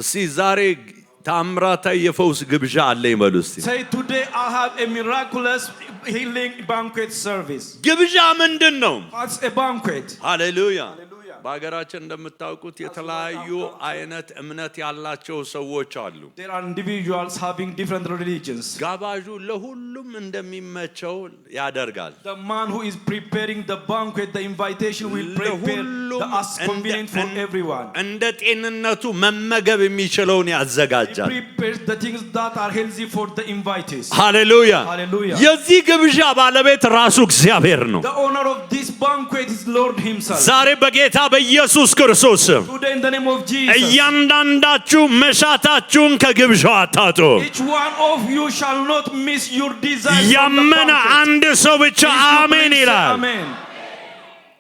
እስቲ ዛሬ ታምራታዊ የፈውስ ግብዣ አለ ይበሉ እስቲ። Say today I have a miraculous healing banquet service. ግብዣ ምንድነው? What's a banquet? ሃሌሉያ። በአገራችን እንደምታውቁት የተለያዩ አይነት እምነት ያላቸው ሰዎች አሉ። There are individuals having different religions. ጋባዡ ለሁሉም እንደሚመቸው ያደርጋል። The man who is preparing the banquet, the invitation will prepare as convenient for everyone. እንደ ጤንነቱ መመገብ የሚችለውን ያዘጋጃል። He prepares the things that are healthy for the invitees. ሃሌሉያ። Hallelujah. የዚህ ግብዣ ባለቤት ራሱ እግዚአብሔር ነው። The owner of this banquet is Lord himself. ዛሬ በጌታ በኢየሱስ ክርስቶስ Today in the name of Jesus. እያንዳንዳችሁ መሻታችሁን ከግብዣው አታጡ። Each one of you shall not miss your desires. ያመነ አንድ ሰው ብቻ አሜን ይላል። Amen.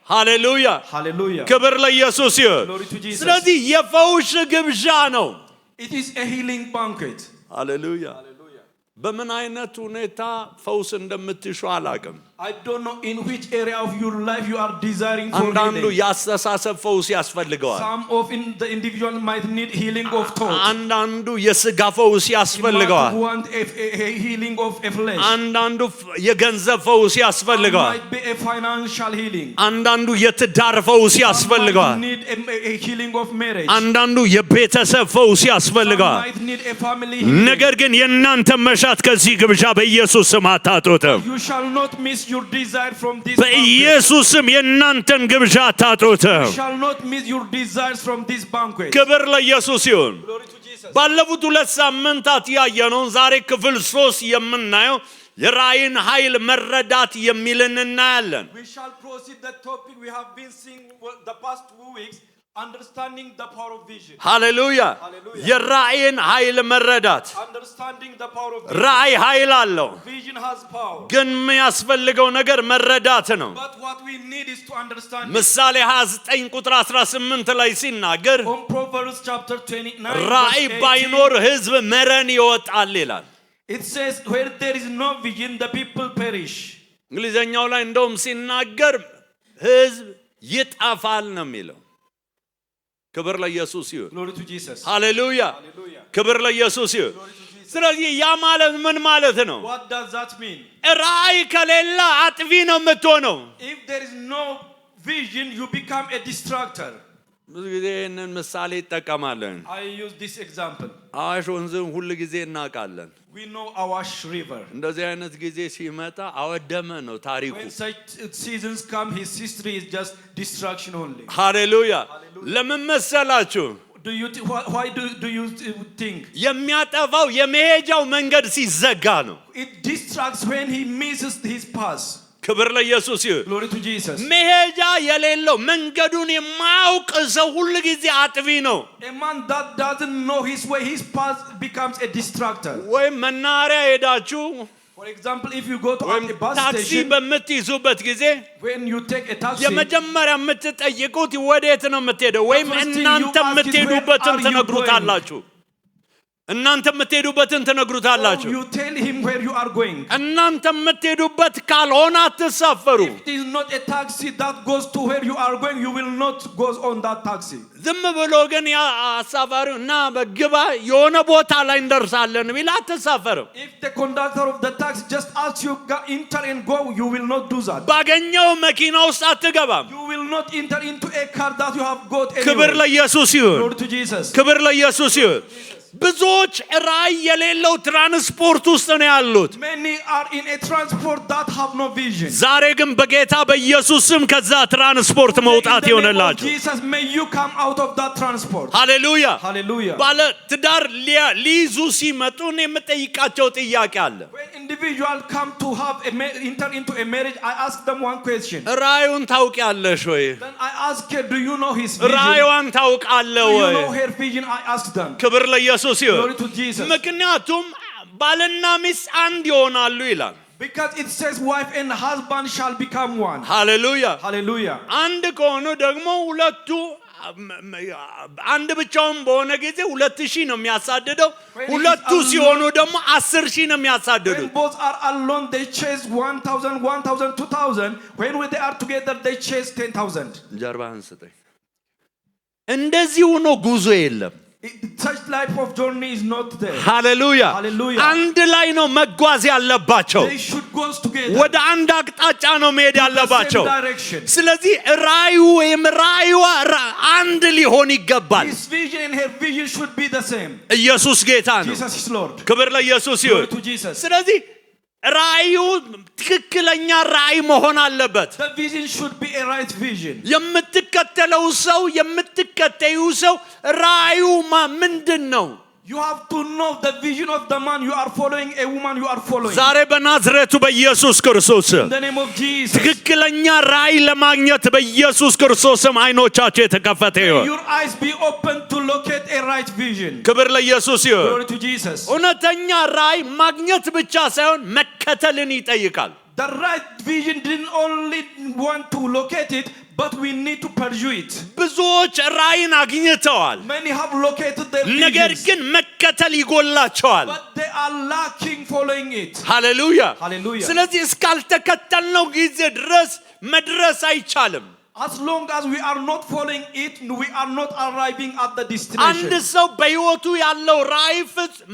ሃሌሉያ። Hallelujah. ክብር ለኢየሱስ ይሁን። Glory to Jesus. ስለዚህ የፈውስ ግብዣ ነው። It is a healing banquet. ሃሌሉያ። በምን አይነት ሁኔታ ፈውስ እንደምትሹ አላውቅም። I don't know in which area of your life you are desiring for አንዳንዱ healing. ያስተሳሰብ ፈውስ ያስፈልገዋል። Some of the individual might need healing of thought. አንዳንዱ የሥጋ ፈውስ ያስፈልገዋል። Want a healing of a flesh. አንዳንዱ የገንዘብ ፈውስ ያስፈልገዋል። Might be a financial healing. አንዳንዱ የትዳር ፈውስ ያስፈልገዋል። Need a healing of marriage. አንዳንዱ የቤተሰብ ፈውስ ያስፈልገዋል። Might need a family healing. ነገር ግን የእናንተ መሻት ከዚህ ግብዣ በኢየሱስ ስም አታጡትም። You shall not miss your desire from this banquet. በኢየሱስ ስም የእናንተን ግብዣ አታጡትም። You shall not miss your desires from this banquet. ክብር ለኢየሱስ ይሁን። Glory to Jesus. ባለፉት 2 ሳምንታት ያየነውን ዛሬ ክፍል 3 የምናየው የራእይን ኃይል መረዳት የሚልን እናያለን። We shall proceed the topic we have been seeing the past 2 weeks, understanding the power of vision. ሃሌሉያ። የራእይን ኃይል መረዳት። Understanding the power of vision. ራእይ ኃይል አለው፣ Vision has power. ግን የሚያስፈልገው ነገር መረዳት ነው። But what we need is to understand. ምሳሌ 29 ቁጥር 18 ላይ ሲናገር On Proverbs chapter 29 ራእይ verse 18, ባይኖር ሕዝብ መረን ይወጣል ይላል። it says where there is no vision the people perish. እንግሊዘኛው ላይ እንደውም ሲናገር ሕዝብ ይጠፋል ነው የሚለው። ክብር ለኢየሱስ ይሁን። Glory to Jesus. ሃሌሉያ። Hallelujah. ክብር ለኢየሱስ ይሁን። ስለዚህ ያ ማለት ምን ማለት ነው? What does that mean? ራእይ ከሌለ አጥፊ ነው የምትሆነው። If there is no vision, you become a distractor. ብዙ ጊዜ ይህንን ምሳሌ ይጠቀማለን። I use this example. አዋሽ ወንዝን ሁል ጊዜ እናውቃለን። We know Awash River. እንደዚህ አይነት ጊዜ ሲመጣ አወደመ ነው ታሪኩ። When such seasons come, his history is just destruction only. ሃሌሉያ። ለምን መሰላችሁ? Why do you think? የሚያጠፋው የመሄጃው መንገድ ሲዘጋ ነው። It distracts when he misses his path. ክብር ለኢየሱስ ይሁን። Glory to Jesus. መሄጃ የሌለው መንገዱን የማያውቅ ሰው ሁሉ ጊዜ አጥፊ ነው። A man that doesn't know his way, his path becomes a distractor. ወይም መናኸሪያ ሄዳችሁ For example, if you go to a bus ታክሲ station, በምትይዙበት ጊዜ when you take a taxi, የመጀመሪያ የምትጠይቁት ወዴት ነው የምትሄደው? ወይም እናንተ የምትሄዱበትን ትነግሩታላችሁ። እናንተ የምትሄዱበትን ትነግሩታላችሁ። you tell him where you are going. እናንተ የምትሄዱበት ካልሆነ አትሳፈሩ። If it is not a taxi that goes to where you are going, you will not go on that taxi. ዝም ብሎ ግን ያ አሳፋሪው እና በግባ የሆነ ቦታ ላይ እንደርሳለን ቢል አትሳፈርም። If the conductor of the taxi just asks you enter and go, you will not do that. ባገኘው መኪና ውስጥ አትገባም። You will not enter into a car that you have got ክብር anyway. ለኢየሱስ ይሁን። Glory to Jesus. ክብር ለኢየሱስ ይሁን። ብዙዎች ራእይ የሌለው ትራንስፖርት ውስጥ ነው ያሉት። Many are in a transport that have no vision. ዛሬ ግን በጌታ በኢየሱስ ስም ከዛ ትራንስፖርት መውጣት ይሆንላችሁ። Jesus, may you come out of that transport. ሃሌሉያ። Hallelujah. ባለ ትዳር ሊይዙ ሲመጡ እኔ የምጠይቃቸው ጥያቄ አለ። When individuals come to have enter into a marriage, I ask them one question. ራእዩን ታውቂያለሽ ወይ? Then I ask her, do you know his vision? ራእዩን ታውቃለህ Do you ወይ? know her vision? I ask them. ክብር ለኢየሱስ ይሁን። Glory to Jesus. ምክንያቱም ባልና ሚስት አንድ ይሆናሉ ይላል። Because it says wife and husband shall become one. ሃሌሉያ። Hallelujah. አንድ ከሆኑ ደግሞ ሁለቱ አንድ ብቻውን በሆነ ጊዜ 2000 ነው የሚያሳድደው። ሁለቱ ሲሆኑ ደግሞ 10000 ነው የሚያሳድዱት። When both are alone, they chase 1000, 1000, 2000. When they are together, they chase 10,000. ጀርባህን ስጠኝ። እንደዚህ ሆኖ ጉዞ የለም። Such type of journey is not there. ሃሌሉያ Hallelujah. አንድ ላይ ነው መጓዝ ያለባቸው They should go together. ወደ አንድ አቅጣጫ ነው መሄድ ያለባቸው Same direction. ስለዚህ ራዩ ወይም ራዩዋ አንድ ሊሆን ይገባል His vision and her vision should be the same. ኢየሱስ ጌታ ነው Jesus is Lord. ክብር ለኢየሱስ ይሁን Glory to Jesus. ስለዚህ ራዩ ትክክለኛ ራይ መሆን አለበት The vision should be a right vision. የምትከተለው ሰው የምትከተዩ ሰው ራዩ ምንድነው You have to know the vision of the man you are following, a woman you are following. ዛሬ በናዝሬቱ በኢየሱስ ክርስቶስ In the name of Jesus. ትክክለኛ ራይ ለማግኘት በኢየሱስ ክርስቶስም አይኖቻችሁ የተከፈተ ይሁን Your eyes be open to locate a right vision. ክብር ለኢየሱስ ይሁን Glory to Jesus. እውነተኛ ራይ ማግኘት ብቻ ሳይሆን መከተልን ይጠይቃል The right vision didn't only want to locate it, but we need to pursue it. ብዙዎች ራይን አግኝተዋል Many have located their ነገር visions, ግን መከተል ይጎላቸዋል but they are lacking following it. ሃሌሉያ Hallelujah. ስለዚህ እስካልተከተልነው ጊዜ ድረስ መድረስ አይቻልም As long as we are not following it, we are not arriving at the አንድ destination. ሰው በሕይወቱ ያለው ራይ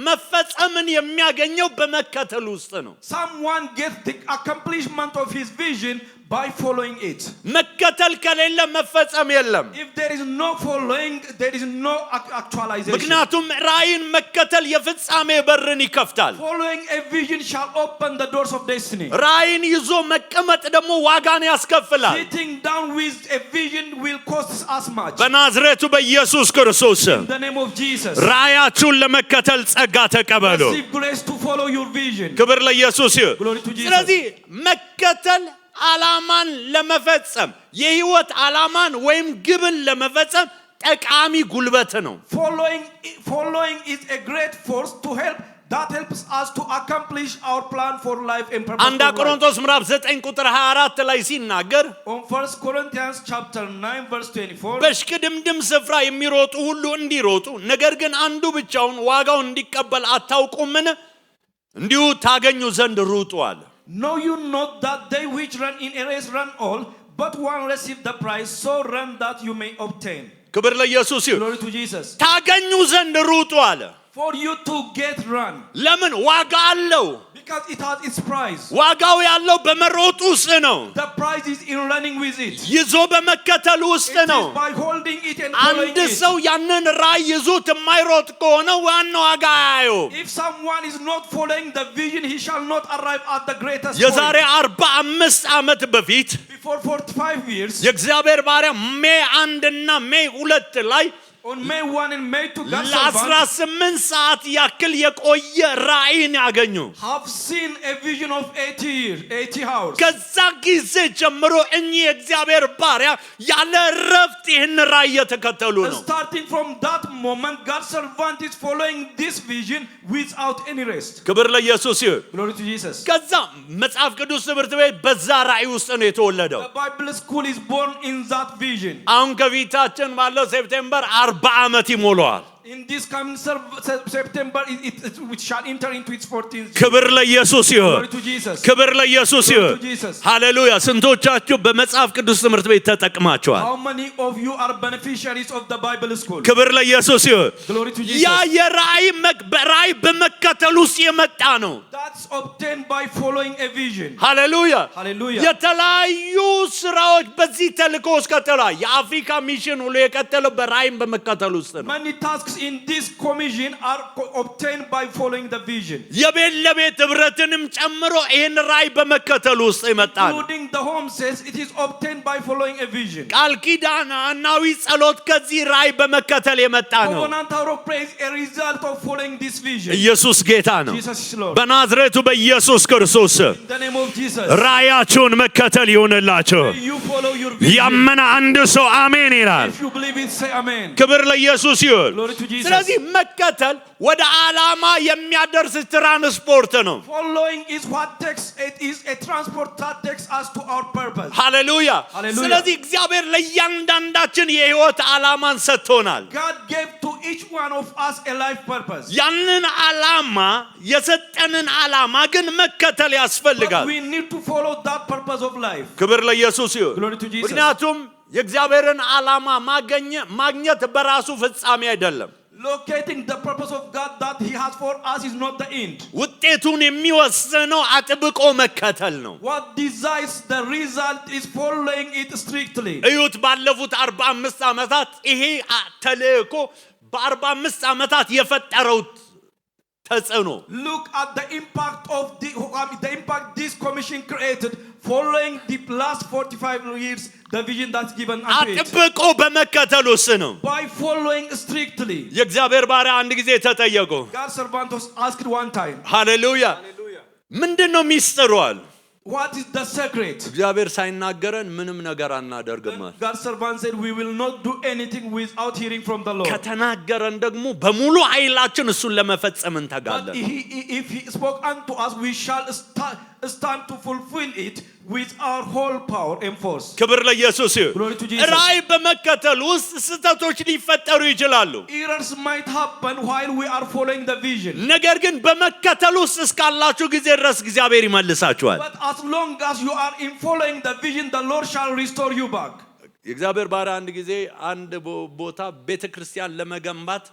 መፈጸምን የሚያገኘው በመከተል ውስጥ ነው Someone gets the accomplishment of his vision by following it. መከተል ከሌለ መፈጸም የለም If there is no following, there is no actualization. ምክንያቱም ራይን መከተል የፍጻሜ በርን ይከፍታል Following a vision shall open the doors of destiny. ራይን ይዞ መቀመጥ ደግሞ ዋጋን ያስከፍላል Sitting down with a vision will cost us much. በናዝሬቱ በኢየሱስ ክርስቶስ In the name of Jesus. ራያችሁን ለመከተል ጸጋ ተቀበሉ Receive grace to follow your vision. ክብር ለኢየሱስ ይሁን Glory to Jesus. ስለዚህ መከተል ዓላማን ለመፈጸም የህይወት ዓላማን ወይም ግብን ለመፈጸም ጠቃሚ ጉልበት ነው Following is a great force to help that helps us to accomplish our plan for life and purpose. አንዳ ቆሮንቶስ ምዕራፍ 9 ቁጥር 24 ላይ ሲናገር On 1 Corinthians chapter 9 verse 24 በሽቅድምድም ስፍራ የሚሮጡ ሁሉ እንዲሮጡ ነገር ግን አንዱ ብቻውን ዋጋውን እንዲቀበል አታውቁምን እንዲሁ ታገኙ ዘንድ ሩጡ አለ Know you not that they which run in a race run all, but one receive the prize, so run that you may obtain. ክብር ለኢየሱስ ይሁን Glory to Jesus. ታገኙ ዘንድ ሩጡ አለ For you to get run. ለምን ዋጋ አለው Because it has its prize. ዋጋው ያለው በመሮጥ ውስጥ ነው The prize is in running with it. ይዞ በመከተል ውስጥ It ነው is by holding it and following አንድ it. ሰው ያንን ራይ ይዞት የማይሮጥ ከሆነ ዋናው ዋጋ አያየው If someone is not following the vision, he shall not arrive at the greatest የዛሬ point. 45 ዓመት በፊት Before 45 years, የእግዚአብሔር ባሪያ ሜይ 1 እና ሜይ 2 ላይ on May 1 and May 2, God's servants ለ18 ሰዓት ያክል የቆየ ራእይን ያገኙ have seen a vision of 80 hours. ከዛ ጊዜ ጀምሮ እኚህ የእግዚአብሔር ባሪያ ያለ ረፍት ይህን ራእይ የተከተሉ And ነው starting from that moment, God's servant is following this vision without any rest. ክብር ለኢየሱስ ይሁን Glory to Jesus. ከዛ መጽሐፍ ቅዱስ ትምህርት ቤት በዛ ራእይ ውስጥ ነው የተወለደው The Bible school is born in that vision. አሁን ከፊታችን ባለው ሴፕቴምበር 40 ዓመት ይሞላዋል In this coming September, it shall enter into its 14th year. ክብር ለኢየሱስ ይሁን Glory to Jesus. ክብር ለኢየሱስ Glory ይሁን to Jesus. ሃሌሉያ ስንቶቻችሁ በመጽሐፍ ቅዱስ ትምህርት ቤት ተጠቅማችኋል How many of you are beneficiaries of the Bible school? ክብር ለኢየሱስ ይሁን Glory to ያ Jesus. የራእይ በመከተል ውስጥ የመጣ ነው That's obtained by following a vision. ሃሌሉያ Hallelujah. የተለያዩ ስራዎች በዚህ ተልእኮ ውስጥ ቀጥለዋል የአፍሪካ ሚሽን ሁሉ የቀጠለው በራእይን በመከተል ውስጥ ነው Many tasks in this commission are obtained by following the vision. የቤት ለቤት ህብረትንም ጨምሮ ይህን ራእይ በመከተል ውስጥ የመጣ ነው Including the home says it is obtained by following a vision. ቃል ኪዳናዊ ጸሎት ከዚህ ራእይ በመከተል የመጣ ነው Covenantal of praise a result of following this vision. ኢየሱስ ጌታ ነው Jesus is Lord. በናዝሬቱ በኢየሱስ ክርስቶስ In the name of Jesus. ራእያችሁን መከተል ይሁንላችሁ May you follow your vision. ያመነ አንድ ሰው አሜን ይላል If you believe it, say amen. ክብር ለኢየሱስ ይሁን Glory to Jesus. ስለዚህ መከተል ወደ ዓላማ የሚያደርስ ትራንስፖርት ነው Following is what takes it is a transport that takes us to our purpose. ሃሌሉያ Hallelujah. ስለዚህ እግዚአብሔር ለእያንዳንዳችን የህይወት ዓላማን ሰጥቶናል God gave to each one of us a life purpose. ያንን ዓላማ የሰጠንን ዓላማ ግን መከተል ያስፈልጋል But we need to follow that purpose of life. ክብር ለኢየሱስ ይሁን Glory to Jesus. ምክንያቱም የእግዚአብሔርን ዓላማ ማግኘት በራሱ ፍጻሜ አይደለም Locating the purpose of God that he has for us is not the end. ውጤቱን የሚወስነው አጥብቆ መከተል ነው። What decides the result is following it strictly. እዩት ባለፉት 45 ዓመታት ይሄ ተልእኮ በ45 ዓመታት የፈጠረው ተጽዕኖ Look at the impact of the impact this commission created following the last 45 years, the vision that's given unto it. አጥብቆ በመከተል ውስጥ ነው። By following strictly. የእግዚአብሔር ባሪያ አንድ ጊዜ ተጠየቁ። God's servant was asked one time. ሃሌሉያ ምንድነው ሚስጥሩ አለ። What is the secret? እግዚአብሔር ሳይናገረን ምንም ነገር አናደርግም። God's servant said we will not do anything without hearing from the Lord. ከተናገረን ደግሞ በሙሉ ኃይላችን እሱን ለመፈጸም እንተጋለን። If he spoke unto us, we shall stand to fulfill it with our whole power and force. ክብር ለኢየሱስ ይሁን። Glory to Jesus. ራእይ በመከተል ውስጥ ስህተቶች ሊፈጠሩ ይችላሉ። Errors might happen while we are following the vision. ነገር ግን በመከተል ውስጥ እስካላችሁ ጊዜ ድረስ እግዚአብሔር ይመልሳችኋል። But as long as you are in following the vision, the Lord shall restore you back. የእግዚአብሔር ባሪያ አንድ ጊዜ አንድ ቦታ ቤተክርስቲያን ለመገንባት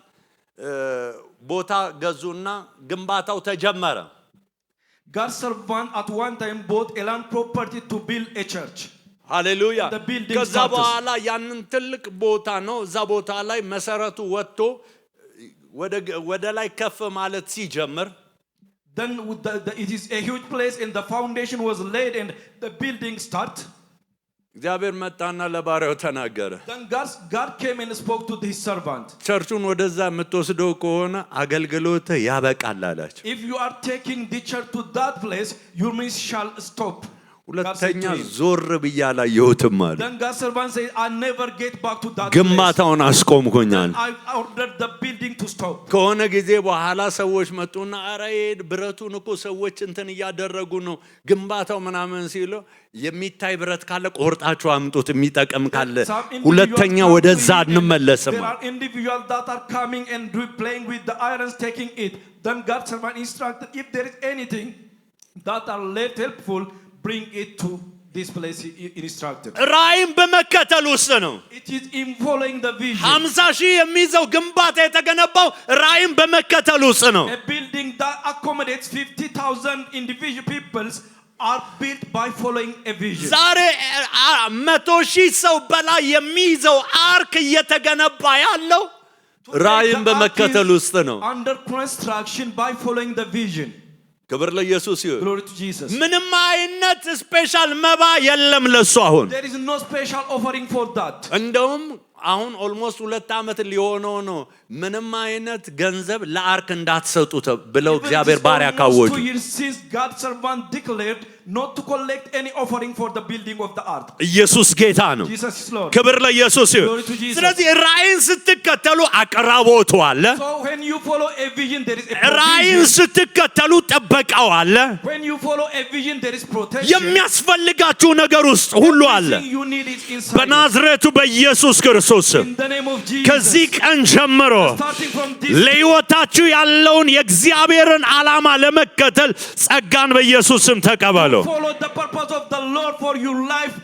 ቦታ ገዙና ግንባታው ተጀመረ። God's servant at one time bought a land property to build a church. ሃሌሉያ The building ከዛ በኋላ ያንን ትልቅ ቦታ ነው እዛ ቦታ ላይ መሰረቱ ወጥቶ ወደ ላይ ከፍ ማለት ሲጀምር Then it is a huge place and the foundation was laid and the building start. እግዚአብሔር መጣና ለባሪያው ተናገረ። Then God came and spoke to his servant. ቸርቹን ወደዛ የምትወስደው ከሆነ አገልግሎት ያበቃል አላቸው። If you are taking the church to that place, your ministry shall stop. ሁለተኛ ዞር ብዬ አላየሁትም አለ። Then God's servant said, I never get back to that place. ግንባታውን አስቆምኩኛል። I ordered the building to stop. ከሆነ ጊዜ በኋላ ሰዎች መጡና አረ ብረቱን እኮ ሰዎች እንትን እያደረጉ ነው ግንባታው ምናምን ሲሉ የሚታይ ብረት ካለ ቆርጣችሁ አምጡት የሚጠቅም ካለ ሁለተኛ ወደዛ እንመለስም። There are individuals that are coming and playing with the irons, taking it. Then God's servant instructed, if there is anything that are left helpful, bring it to this place. He instructed. ራእይን በመከተል ውስጥ ነው። It is in following the vision. 50,000 የሚይዘው ግንባታ የተገነባው ራእይን በመከተል ውስጥ ነው። A building that accommodates 50,000 individual peoples are built by following a vision. ዛሬ 100,000 ሰው በላይ የሚይዘው አርክ እየተገነባ ያለው ራእይን በመከተል ውስጥ ነው። Under construction by following the vision. ክብር ለኢየሱስ ይሁን። Glory to Jesus. ምንም አይነት ስፔሻል መባ የለም ለሱ አሁን። There is no special offering for that. እንደውም አሁን ኦልሞስት 2 ዓመት ሊሆነው ነው ምንም አይነት ገንዘብ ለአርክ እንዳትሰጡ ብለው እግዚአብሔር ባሪያ ካወጁ። 2 years since God's servant declared not to collect any offering for the building of the ark. ኢየሱስ ጌታ ነው። Jesus is Lord. ክብር ለኢየሱስ ይሁን። Glory to Jesus. ስለዚህ ራእይን ስትከተሉ አቅራቦቱ አለ። So when you follow a vision, there is a ራእይን provision. ስትከተሉ ጥበቃው አለ። When you follow a vision, there is protection. የሚያስፈልጋችሁ ነገር ውስጥ ሁሉ አለ። Everything you need is inside. በናዝሬቱ በኢየሱስ ክርስቶስ In the name of Jesus. ከዚህ ቀን ጀምሮ Starting from this ለሕይወታችሁ ያለውን የእግዚአብሔርን ዓላማ ለመከተል ጸጋን በኢየሱስ ስም ተቀበሉ። follow the purpose of the Lord for your life.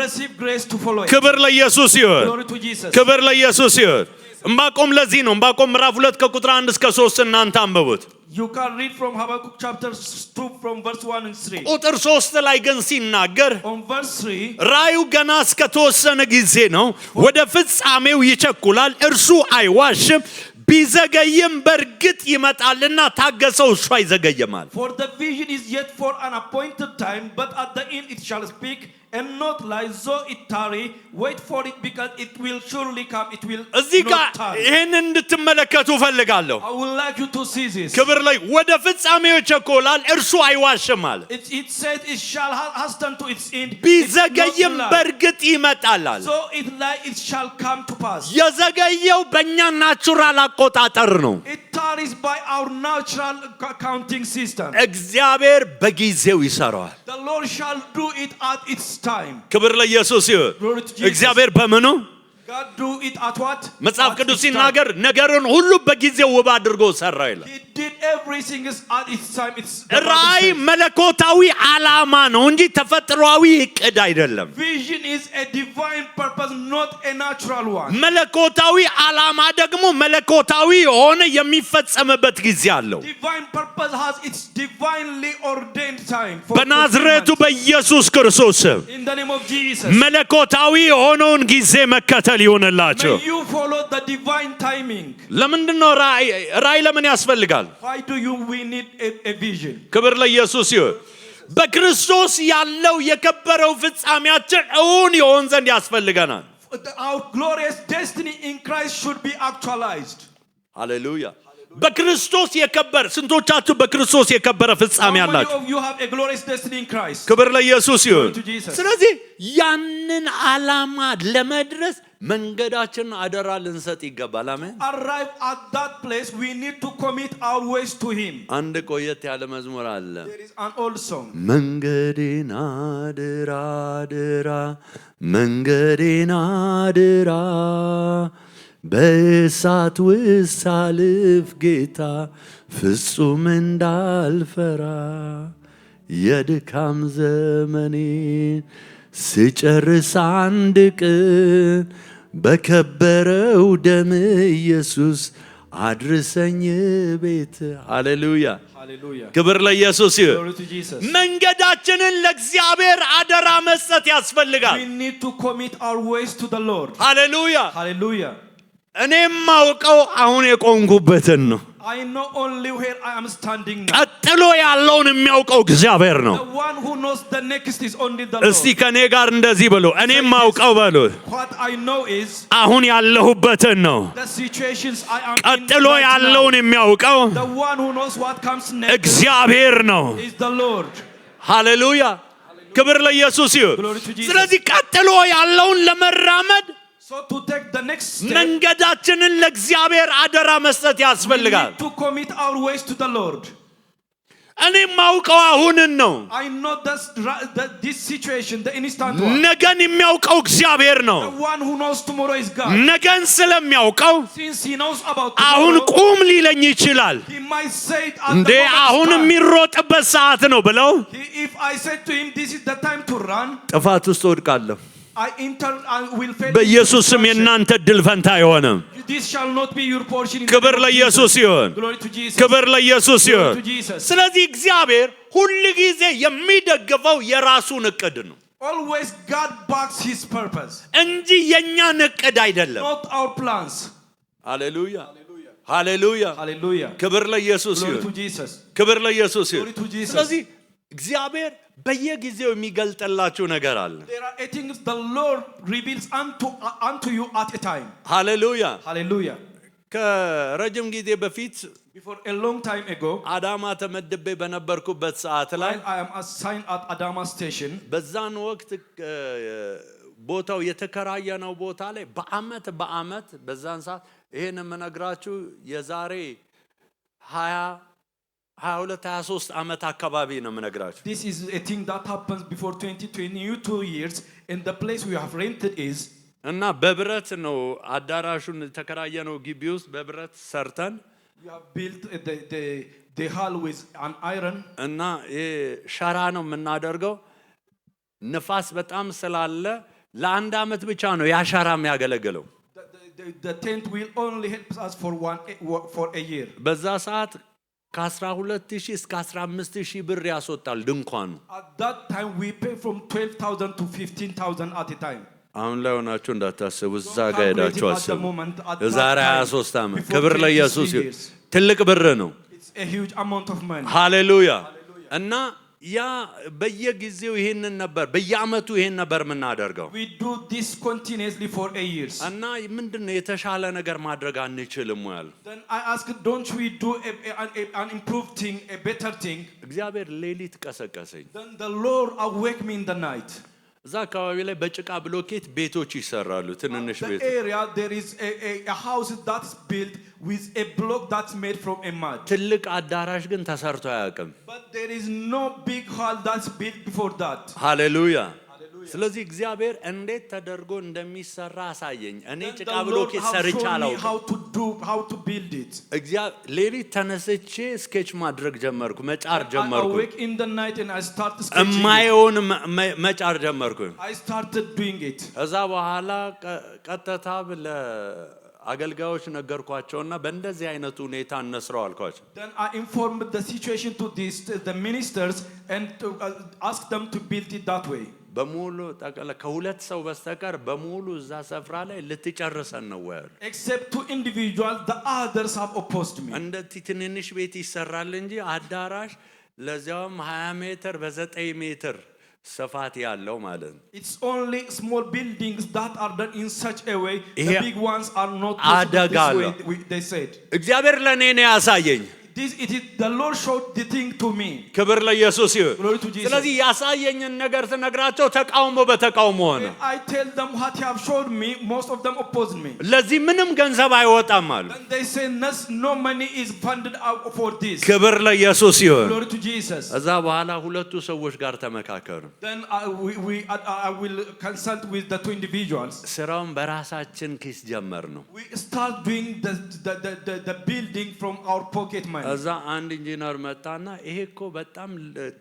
Receive grace to follow it. ክብር ለኢየሱስ ይሁን። Glory to Jesus. ክብር ለኢየሱስ ይሁን። ዕንባቆም ለዚህ ነው ዕንባቆም ምዕራፍ 2 ከቁጥር 1 እስከ 3 እናንተ አንብቡት። You can read from Habakkuk chapter 2 from verse 1 and 3. ቁጥር 3 ላይ ግን ሲናገር On verse 3, ራእዩ ገና እስከተወሰነ ጊዜ ነው፣ ወደ ፍጻሜው ይቸኩላል፣ እርሱ አይዋሽም፣ ቢዘገይም በእርግጥ ይመጣልና ታገሰው፣ እሱ አይዘገይማል። for the vision is yet for an appointed time, but at the end it shall speak and not lie. Though it tarry, wait for it, because it will surely come. It will እዚህ ጋር not tarry. ይህን እንድትመለከቱ ፈልጋለሁ። I would like you to see this. ክብር ላይ ወደ ፍጻሜው ይቸኩላል፣ እርሱ አይዋሽም አለ። It said it shall hasten to its end. ቢዘገይም it በእርግጥ ይመጣል አለ። so it lie, it shall come to pass. የዘገየው በእኛ ናቹራል አቆጣጠር ነው። It tarries by our natural counting system. እግዚአብሔር በጊዜው ይሰራዋል። The Lord shall do it at its time. ክብር ለኢየሱስ ይሁን። Glory to Jesus. እግዚአብሔር በምኑ God do it at what? መጽሐፍ At ቅዱስ its time. ሲናገር ነገርን ሁሉ በጊዜው ውብ አድርጎ ሰራ ይላል። He did everything is at its time. It's ራእይ መለኮታዊ ዓላማ ነው እንጂ ተፈጥሯዊ እቅድ አይደለም። vision is a divine purpose was not a natural one. መለኮታዊ ዓላማ ደግሞ መለኮታዊ የሆነ የሚፈጸምበት ጊዜ አለው። Divine purpose has its divinely ordained time for በናዝሬቱ በኢየሱስ ክርስቶስ in the name of Jesus. መለኮታዊ የሆነውን ጊዜ መከተል ይሆንላችሁ። May you follow the divine timing. ለምንድነው ራእይ ለምን ያስፈልጋል? Why do we need a vision? ክብር ለኢየሱስ ይሁን። በክርስቶስ ያለው የከበረው ፍጻሜያችን እውን ይሆን ዘንድ ያስፈልገናል። Our glorious destiny in Christ should be actualized. ሃሌሉያ። በክርስቶስ የከበረ ስንቶቻችሁ በክርስቶስ የከበረ ፍጻሜ አላችሁ? You have a glorious destiny in Christ. ክብር ለኢየሱስ ይሁን። To Jesus. ስለዚህ ያንን ዓላማ ለመድረስ መንገዳችንን አደራ ልንሰጥ ይገባል። አሜን። Arrive at that place, we need to commit our ways to Him. አንድ ቆየት ያለ መዝሙር አለ። There is an old song. መንገዴን አደራ አደራ መንገዴን አደራ በእሳት ውስጥ ሳልፍ ጌታ ፍጹም እንዳልፈራ የድካም ዘመኔን ስጨርስ አንድ ቀን በከበረው ደም ኢየሱስ አድርሰኝ ቤት። ሃሌሉያ ክብር ለኢየሱስ ይሁን። መንገዳችንን ለእግዚአብሔር አደራ መስጠት ያስፈልጋል። We need to commit our ways to the Lord. ሃሌሉያ። እኔም ማውቀው አሁን የቆምኩበትን ነው። I know only where I am standing now. ቀጥሎ ያለውን የሚያውቀው እግዚአብሔር ነው። The one who knows the next is only the Lord. እስቲ ከኔ ጋር እንደዚህ ብሎ እኔም ማውቀው በሉ። What I know is አሁን ያለሁበትን ነው። the situations I am in. ቀጥሎ ያለውን የሚያውቀው The one who knows what comes next እግዚአብሔር ነው። is the Lord. ሃሌሉያ ክብር ለኢየሱስ ይሁን። ስለዚህ ቀጥሎ ያለውን ለመራመድ So to take the next step, መንገዳችንን ለእግዚአብሔር አደራ መስጠት we ያስፈልጋል። need to commit our ways to the Lord. እኔም ማውቀው አሁንን ነው። I know this situation, the instant one. ነገን የሚያውቀው እግዚአብሔር ነው። The one who knows tomorrow is God. ነገን ስለሚያውቀው Since he knows about አሁን tomorrow, ቁም ሊለኝ ይችላል። he might say it at እንዴ the moment አሁን it's time. የሚሮጥበት ሰዓት ነው ብለው If I said to him, this is the time to run, ጥፋት ውስጥ ወድቃለሁ። I will fail. በኢየሱስ ስም የእናንተ ድል ፈንታ አይሆንም። This shall not be your portion in the ክብር name of ለኢየሱስ Jesus. ይሁን። Glory to Jesus. ክብር ለኢየሱስ ይሁን። Glory to Jesus. ስለዚህ እግዚአብሔር ሁል ጊዜ የሚደግፈው የራሱን እቅድ ነው Always God backs his purpose, እንጂ የኛን እቅድ አይደለም። not our plans. ሃሌሉያ ሃሌሉያ Hallelujah. ክብር ለኢየሱስ Glory to ይሁን። Jesus. ክብር ለኢየሱስ ይሁን። Glory to Jesus. ስለዚህ እግዚአብሔር በየጊዜው የሚገልጥላችሁ ነገር አለ። There are things the Lord reveals unto you at a time. ሃሌሉያ Hallelujah. ከረጅም ጊዜ በፊት Before a long time ago, አዳማ ተመድቤ በነበርኩበት ሰዓት ላይ while I am assigned at Adama station, በዛን ወቅት ቦታው የተከራየነው ቦታ ላይ በአመት በዛን ሰዓት ይሄን የምነግራችሁ የዛሬ 22-23 ዓመት አካባቢ ነው የምነግራችሁ። this is a thing that happens before 22 years, and the place we have rented is እና በብረት ነው አዳራሹን ተከራየነው ግቢ ውስጥ በብረት ሰርተን we have built the hall with an iron, እና ሸራ ነው የምናደርገው። ንፋስ በጣም ስላለ ለአንድ አመት ብቻ ነው ያ ሸራ የሚያገለግለው። the tent will only help us for a year. በዛ ሰዓት ከ12000 እስከ 15000 ብር ያስወጣል ድንኳኑ። At that time we pay from 12,000 to 15,000 at a time. አሁን ላይ ሆናችሁ እንዳታስቡ፣ እዛ ጋር ሄዳችሁ አስቡ። የዛሬ 23 ዓመት ክብር ለኢየሱስ ይሁን። ትልቅ ብር ነው። It's a huge amount of money. ሃሌሉያ። እና ያ በየጊዜው ይሄንን ነበር በየአመቱ ይሄን ነበር የምናደርገው። We do this continuously for a year. እና ምንድነው የተሻለ ነገር ማድረግ አንችልም ወይ? Then I asked, don't we do an improved thing, a better thing? እግዚአብሔር ሌሊት ቀሰቀሰኝ። Then the Lord awake me in the night. እዛ አካባቢ ላይ በጭቃ ብሎኬት ቤቶች ይሰራሉ፣ ትንንሽ ቤት። The area there is a house that's built with a block that's made from a mud. ትልቅ አዳራሽ ግን ተሰርቶ አያውቅም። But there is no big hall that's built before that. ሃሌሉያ። ስለዚህ እግዚአብሔር እንዴት ተደርጎ እንደሚሰራ አሳየኝ። እኔ ጭቃ ብሎክ ሰርቻ አላውቅም። how to build it. ሌሊት ተነስቼ ስኬች ማድረግ ጀመርኩ፣ መጫር ጀመርኩ። I wake in the night and I start sketching. እማየውን መጫር ጀመርኩ። I started doing it. እዛ በኋላ ቀጥታ አገልጋዮች ነገርኳቸውና በእንደዚህ አይነት ሁኔታ እነስረው አልኳቸው። Then I informed the situation to the ministers and to ask them to build it that way. በሙሉ ጠቅላላ ከሁለት ሰው በስተቀር በሙሉ እዛ ስፍራ ላይ ልትጨርሰን ነው ያሉ። Except two individuals, the others have opposed me. እንደ ትንንሽ ቤት ይሰራል እንጂ አዳራሽ ለዚያውም 20 ሜትር በ9 ሜትር ስፋት ያለው ማለት ነው። It's only small buildings that are done in such a way. The big ones are not this way, they said. እግዚአብሔር ለኔ ነው ያሳየኝ። It is the Lord showed the thing to me. ክብር ለኢየሱስ ይሁን። Glory to Jesus. ስለዚህ ያሳየኝን ነገር ስነግራቸው ተቃውሞ በተቃውሞ ሆነ። I tell them what he have showed me, most of them opposed me. ለዚህ ምንም ገንዘብ አይወጣም አሉ። Then they say no money is funded out for this. ክብር ለኢየሱስ ይሁን። Glory to Jesus. እዛ በኋላ ሁለቱ ሰዎች ጋር ተመካከሩ። Then I will consult with the two individuals. ስራውን በራሳችን ኪስ ጀመር ነው። We start doing the building from our pocket money. እዛ አንድ ኢንጂነር መጣና ይሄ እኮ በጣም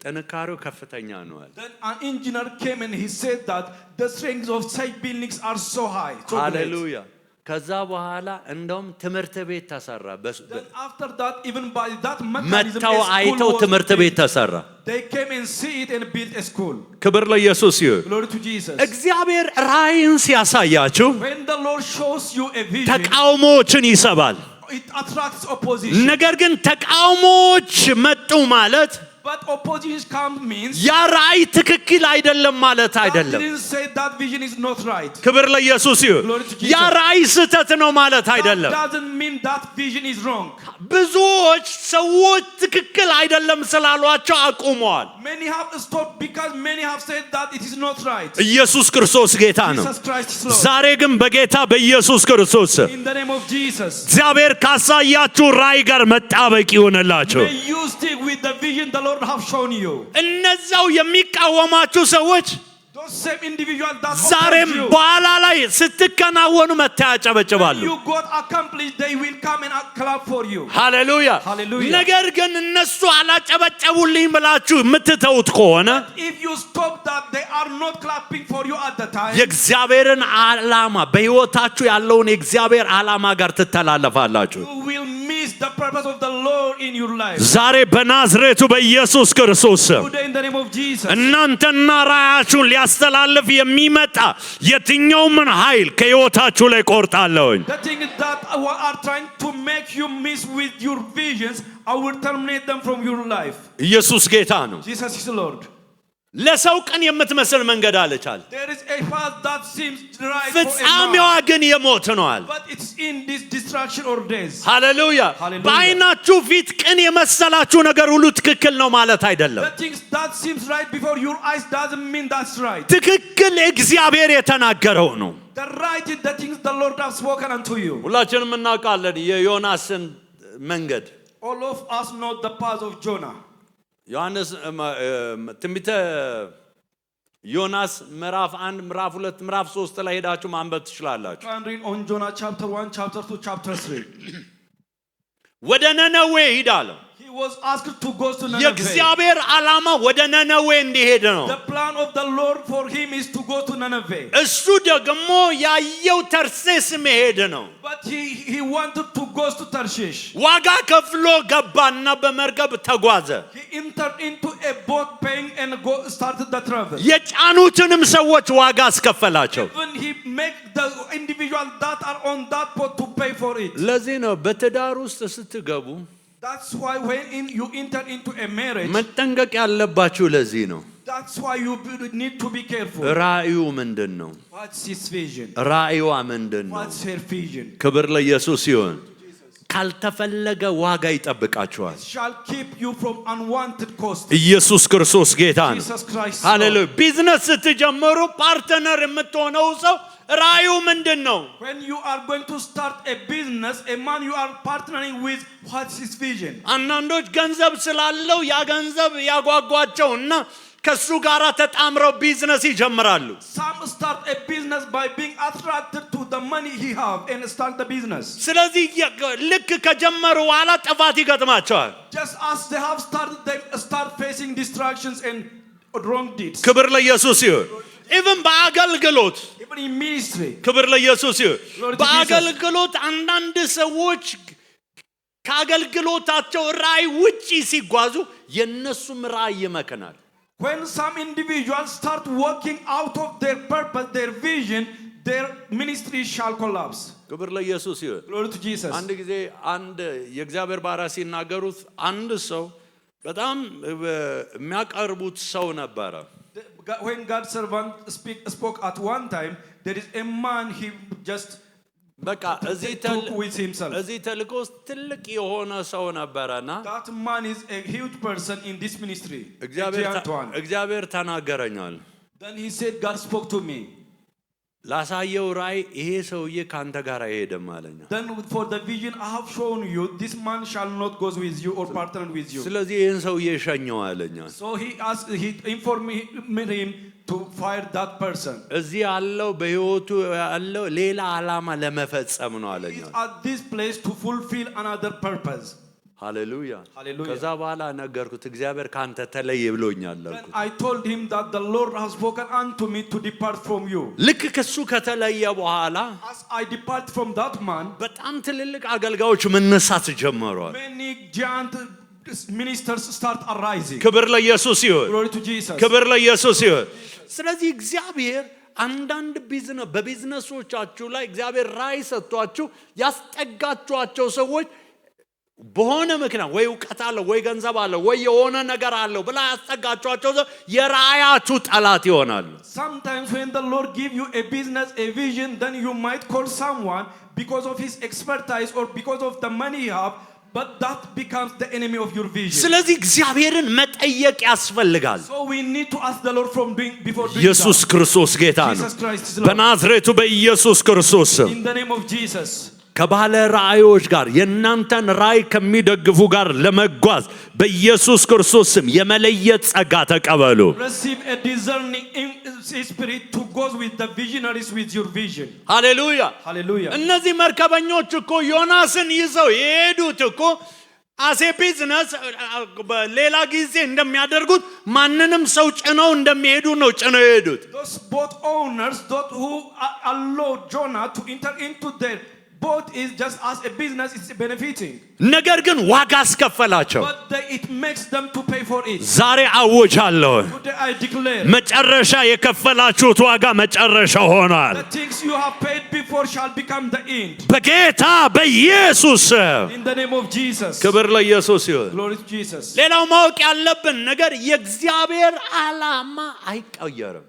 ጥንካሬው ከፍተኛ ነው አለ። Then an engineer came and he said that the strengths of such buildings are so high. ሃሌሉያ። ከዛ በኋላ እንደውም ትምህርት ቤት ተሰራ። Then after that, even by that mechanism, መተው አይተው ትምህርት ቤት ተሰራ። They came and see it and built a school. ክብር ለኢየሱስ ይሁን። Glory to Jesus. እግዚአብሔር ራእይን ሲያሳያችሁ When the Lord shows you a vision, ተቃውሞዎችን ይሰባል። it attracts opposition. ነገር ግን ተቃውሞዎች መጡ ማለት But opposition comes means ያ ራእይ ትክክል አይደለም ማለት አይደለም። didn't say that vision is not right. ክብር ለኢየሱስ ይሁን። ያ ራእይ ስህተት ነው ማለት አይደለም። That doesn't mean that vision is wrong. ብዙዎች ሰዎች ትክክል አይደለም ስላሏቸው አቁመዋል። Many have stopped because many have said that it is not right. ኢየሱስ ክርስቶስ ጌታ ነው። Jesus Christ is Lord. ዛሬ ግን በጌታ በኢየሱስ ክርስቶስ In the name of Jesus. እግዚአብሔር ካሳያችሁ ራእይ ጋር መጣበቅ ይሆንላችሁ። May you stick with the vision the Lord have shown you. እነዛው የሚቃወማችሁ ሰዎች Those same individuals that ዛሬም oppose you, በኋላ ላይ ስትከናወኑ መታያጨበጭባሉ። you got accomplished, they will come and clap for you. ሃሌሉያ። Hallelujah. ነገር ግን እነሱ አላጨበጨቡልኝ ብላችሁ የምትተውት ከሆነ If you stop that, they are not clapping for you at the time. የእግዚአብሔርን ዓላማ በሕይወታችሁ ያለውን የእግዚአብሔር ዓላማ ጋር ትተላለፋላችሁ። You will miss the purpose of the Lord in your life. ዛሬ በናዝሬቱ በኢየሱስ ክርስቶስ Today in the name of Jesus. እናንተና ራእያችሁን ሊያስተላልፍ የሚመጣ የትኛውም ኃይል ከሕይወታችሁ ላይ ቆርጣለሁኝ። The thing that are trying to make you miss with your visions, I will terminate them from your life. ኢየሱስ ጌታ ነው። Jesus is the Lord. ለሰው ቀን የምትመስል መንገድ አለቻል፣ There is a path that seems right for a ፍጻሜዋ man, ግን የሞት ነዋል። but it's in this distraction or days. ሃሌሉያ። Hallelujah. በዓይናችሁ ፊት ቅን የመሰላችሁ ነገር ሁሉ ትክክል ነው ማለት አይደለም። The things that seems right before your eyes doesn't mean that's right. ትክክል እግዚአብሔር የተናገረው ነው። The right is the things the Lord has spoken unto you. ሁላችንም እናውቃለን የዮናስን መንገድ። All of us know the path of Jonah. ዮሐንስ ትንቢተ ዮናስ ምዕራፍ 1 ምዕራፍ 2 ምዕራፍ 3 ላይ ሄዳችሁ ማንበብ ትችላላችሁ። Can read on Jonah chapter 1, chapter 2, chapter 3. ወደ ነነዌ ሂድ አለው። He was asked to go to Nineveh. የእግዚአብሔር ዓላማ ወደ ነነዌ እንዲሄድ ነው። The plan of the Lord for him is to go to Nineveh. እሱ ደግሞ ያየው ተርሴስ መሄድ ነው። But he wanted to go to Tarshish. ዋጋ ከፍሎ ገባና በመርከብ ተጓዘ። He entered into a boat paying and started the travel. የጫኑትንም ሰዎች ዋጋ አስከፈላቸው። Even he make the individual that are on that boat to pay for it. ለዚህ ነው በትዳር ውስጥ ስትገቡ That's why when you enter into a marriage, መጠንቀቅ ያለባችሁ ለዚህ ነው። that's why you need to be careful. ራእዩ ምንድን ነው? What's his vision? ራእዩዋ ምንድን ነው? What's her vision? ክብር ለኢየሱስ ይሁን። ካልተፈለገ ዋጋ ይጠብቃችኋል። Shall keep you from unwanted cost. ኢየሱስ ክርስቶስ ጌታ ነው። Jesus Christ. ሃሌሉያ። ቢዝነስ ስትጀምሩ ፓርትነር የምትሆነው ሰው ራእዩ ምንድን ነው? When you are going to start a business, a man you are partnering with, what's his vision? አንዳንዶች ገንዘብ ስላለው ያ ገንዘብ ያጓጓቸውና ከሱ ጋር ተጣምረው ቢዝነስ ይጀምራሉ። Some start a business by being attracted to the money he have and start the business. ስለዚህ ልክ ከጀመሩ በኋላ ጥፋት ይገጥማቸዋል። Just as they have started, they start facing distractions and wrong deeds. ክብር ለኢየሱስ ይሁን። ኢቭን በአገልግሎት Even in ministry. ክብር ለኢየሱስ ይሁን። Glory to በአገልግሎት አንዳንድ ሰዎች ከአገልግሎታቸው ራእይ ውጪ ሲጓዙ የነሱም ራእይ ይመከናል። When some individuals start working out of their purpose, their vision, their ministry shall collapse. ክብር ለኢየሱስ ይሁን። Glory to Jesus. አንድ ጊዜ አንድ የእግዚአብሔር ባሪያ ሲናገሩት አንድ ሰው በጣም የሚያቀርቡት ሰው ነበረ። When God's servant spoke at one time, there is a man he just በቃ እዚህ ተልእኮ ውስጥ ትልቅ የሆነ ሰው ነበረና that man is a huge person in this ministry. እግዚአብሔር ተናገረኛል። Then he said, God spoke to me. ላሳየው ራእይ ይሄ ሰውዬ ካንተ ጋር አይሄድም አለኝ። Then for the vision I have shown you, this man shall not go with you or partner with you. ስለዚህ ይሄን ሰውዬ ሸኘው አለኝ። So he informed him to fire that person. እዚህ ያለው በህይወቱ ያለው ሌላ ዓላማ ለመፈጸም ነው አለኝ። He is at this place to fulfill another purpose. ሃሌሉያ። Hallelujah. ከዛ በኋላ ነገርኩት እግዚአብሔር ካንተ ተለይ ብሎኛል አልኩት። I told him that the Lord has spoken unto me to depart from you. ልክ ከሱ ከተለየ በኋላ As I depart from that man, በጣም ትልልቅ አገልጋዮች መነሳት ጀመሩ። many giant ministers start arising. ክብር ለኢየሱስ ይሁን። Glory to Jesus. ክብር ለኢየሱስ ይሁን። ስለዚህ እግዚአብሔር አንዳንድ በቢዝነሶቻችሁ ላይ እግዚአብሔር ራእይ ሰጥቷችሁ ያስጠጋችኋቸው ሰዎች በሆነ ምክንያት ወይ ዕውቀት አለው ወይ ገንዘብ አለው ወይ የሆነ ነገር አለው ብላ ያስጠጋችኋቸው የራእያችሁ ጠላት ይሆናሉ። Sometimes when the Lord give you a business, a vision, then you might call someone because of his expertise or because of the money you have, but that becomes the enemy of your vision. ስለዚህ እግዚአብሔርን መጠየቅ ያስፈልጋል። So we need to ask the Lord before doing ኢየሱስ ክርስቶስ ጌታ ነው። Jesus Christ is Lord. በናዝሬቱ በኢየሱስ ክርስቶስ In the name of Jesus. ከባለ ራእዮች ጋር የናንተን ራእይ ከሚደግፉ ጋር ለመጓዝ በኢየሱስ ክርስቶስ ስም የመለየት ጸጋ ተቀበሉ። Receive a discerning spirit to go with the visionaries with your vision. ሃሌሉያ Hallelujah. እነዚህ መርከበኞች እኮ ዮናስን ይዘው የሄዱት እኮ አሴ ቢዝነስ ሌላ ጊዜ እንደሚያደርጉት ማንንም ሰው ጭነው እንደሚሄዱ ነው ጭነው የሄዱት። Those boat owners, those who allowed Jonah to enter into their boat is just as a business, it's benefiting. ነገር ግን ዋጋ አስከፈላቸው። But it makes them to pay for it. ዛሬ አውጃለሁ Today I declare መጨረሻ የከፈላችሁት ዋጋ መጨረሻ ሆኗል። the things you have paid before shall become the end. በጌታ በኢየሱስ In the name of Jesus. ክብር ለኢየሱስ ይሁን። Glory to Jesus. ሌላው ማወቅ ያለብን ነገር የእግዚአብሔር ዓላማ አይቀየርም።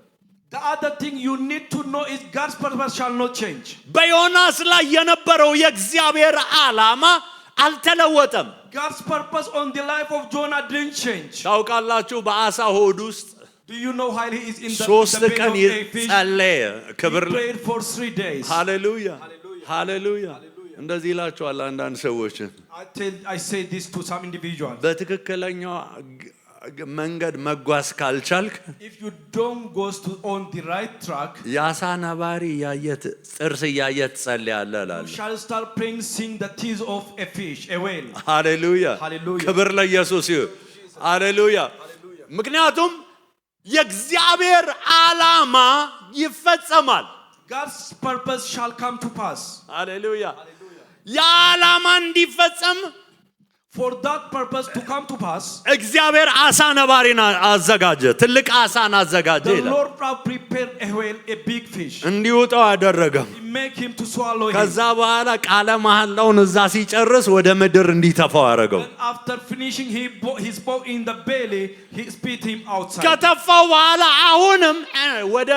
The other thing you need to know is God's purpose shall not change. በዮናስ ላይ የነበረው የእግዚአብሔር ዓላማ አልተለወጠም። God's purpose on the life of Jonah didn't change. ታውቃላችሁ በአሳ ሆድ ውስጥ Do you know while he is in the ሶስት belly ቀን of a fish, ጸለየ። he ክብር prayed for 3 days. ሃሌሉያ ሃሌሉያ። እንደዚህ ይላችኋል አንዳንድ ሰዎች I say this to some individuals. በትክክለኛው መንገድ መጓዝ ካልቻልክ If you don't go on the right track, ያሳ ነባሪ ያየት ጥርስ ያየት ጸልያለህ you አለ። shall start praying, seeing the teeth of a fish, a whale. ሃሌሉያ Hallelujah. ክብር ለኢየሱስ ይሁን። ሃሌሉያ። ምክንያቱም የእግዚአብሔር ዓላማ ይፈጸማል። God's purpose shall come to pass. ሃሌሉያ። የዓላማ እንዲፈጸም For that purpose to come to pass, እግዚአብሔር አሳ ነባሪን አዘጋጀ። ትልቅ አሳን አዘጋጀ the ይላል። Lord prepared a whale, a big fish. እንዲወጣው አደረገው። He make him to swallow him. ከዛ በኋላ ቃለ መሐላውን እዛ ሲጨርስ ወደ ምድር እንዲተፋው አደረገው። Then after finishing he spoke in the belly, he spit him outside. ከተፋው በኋላ አሁንም ወደ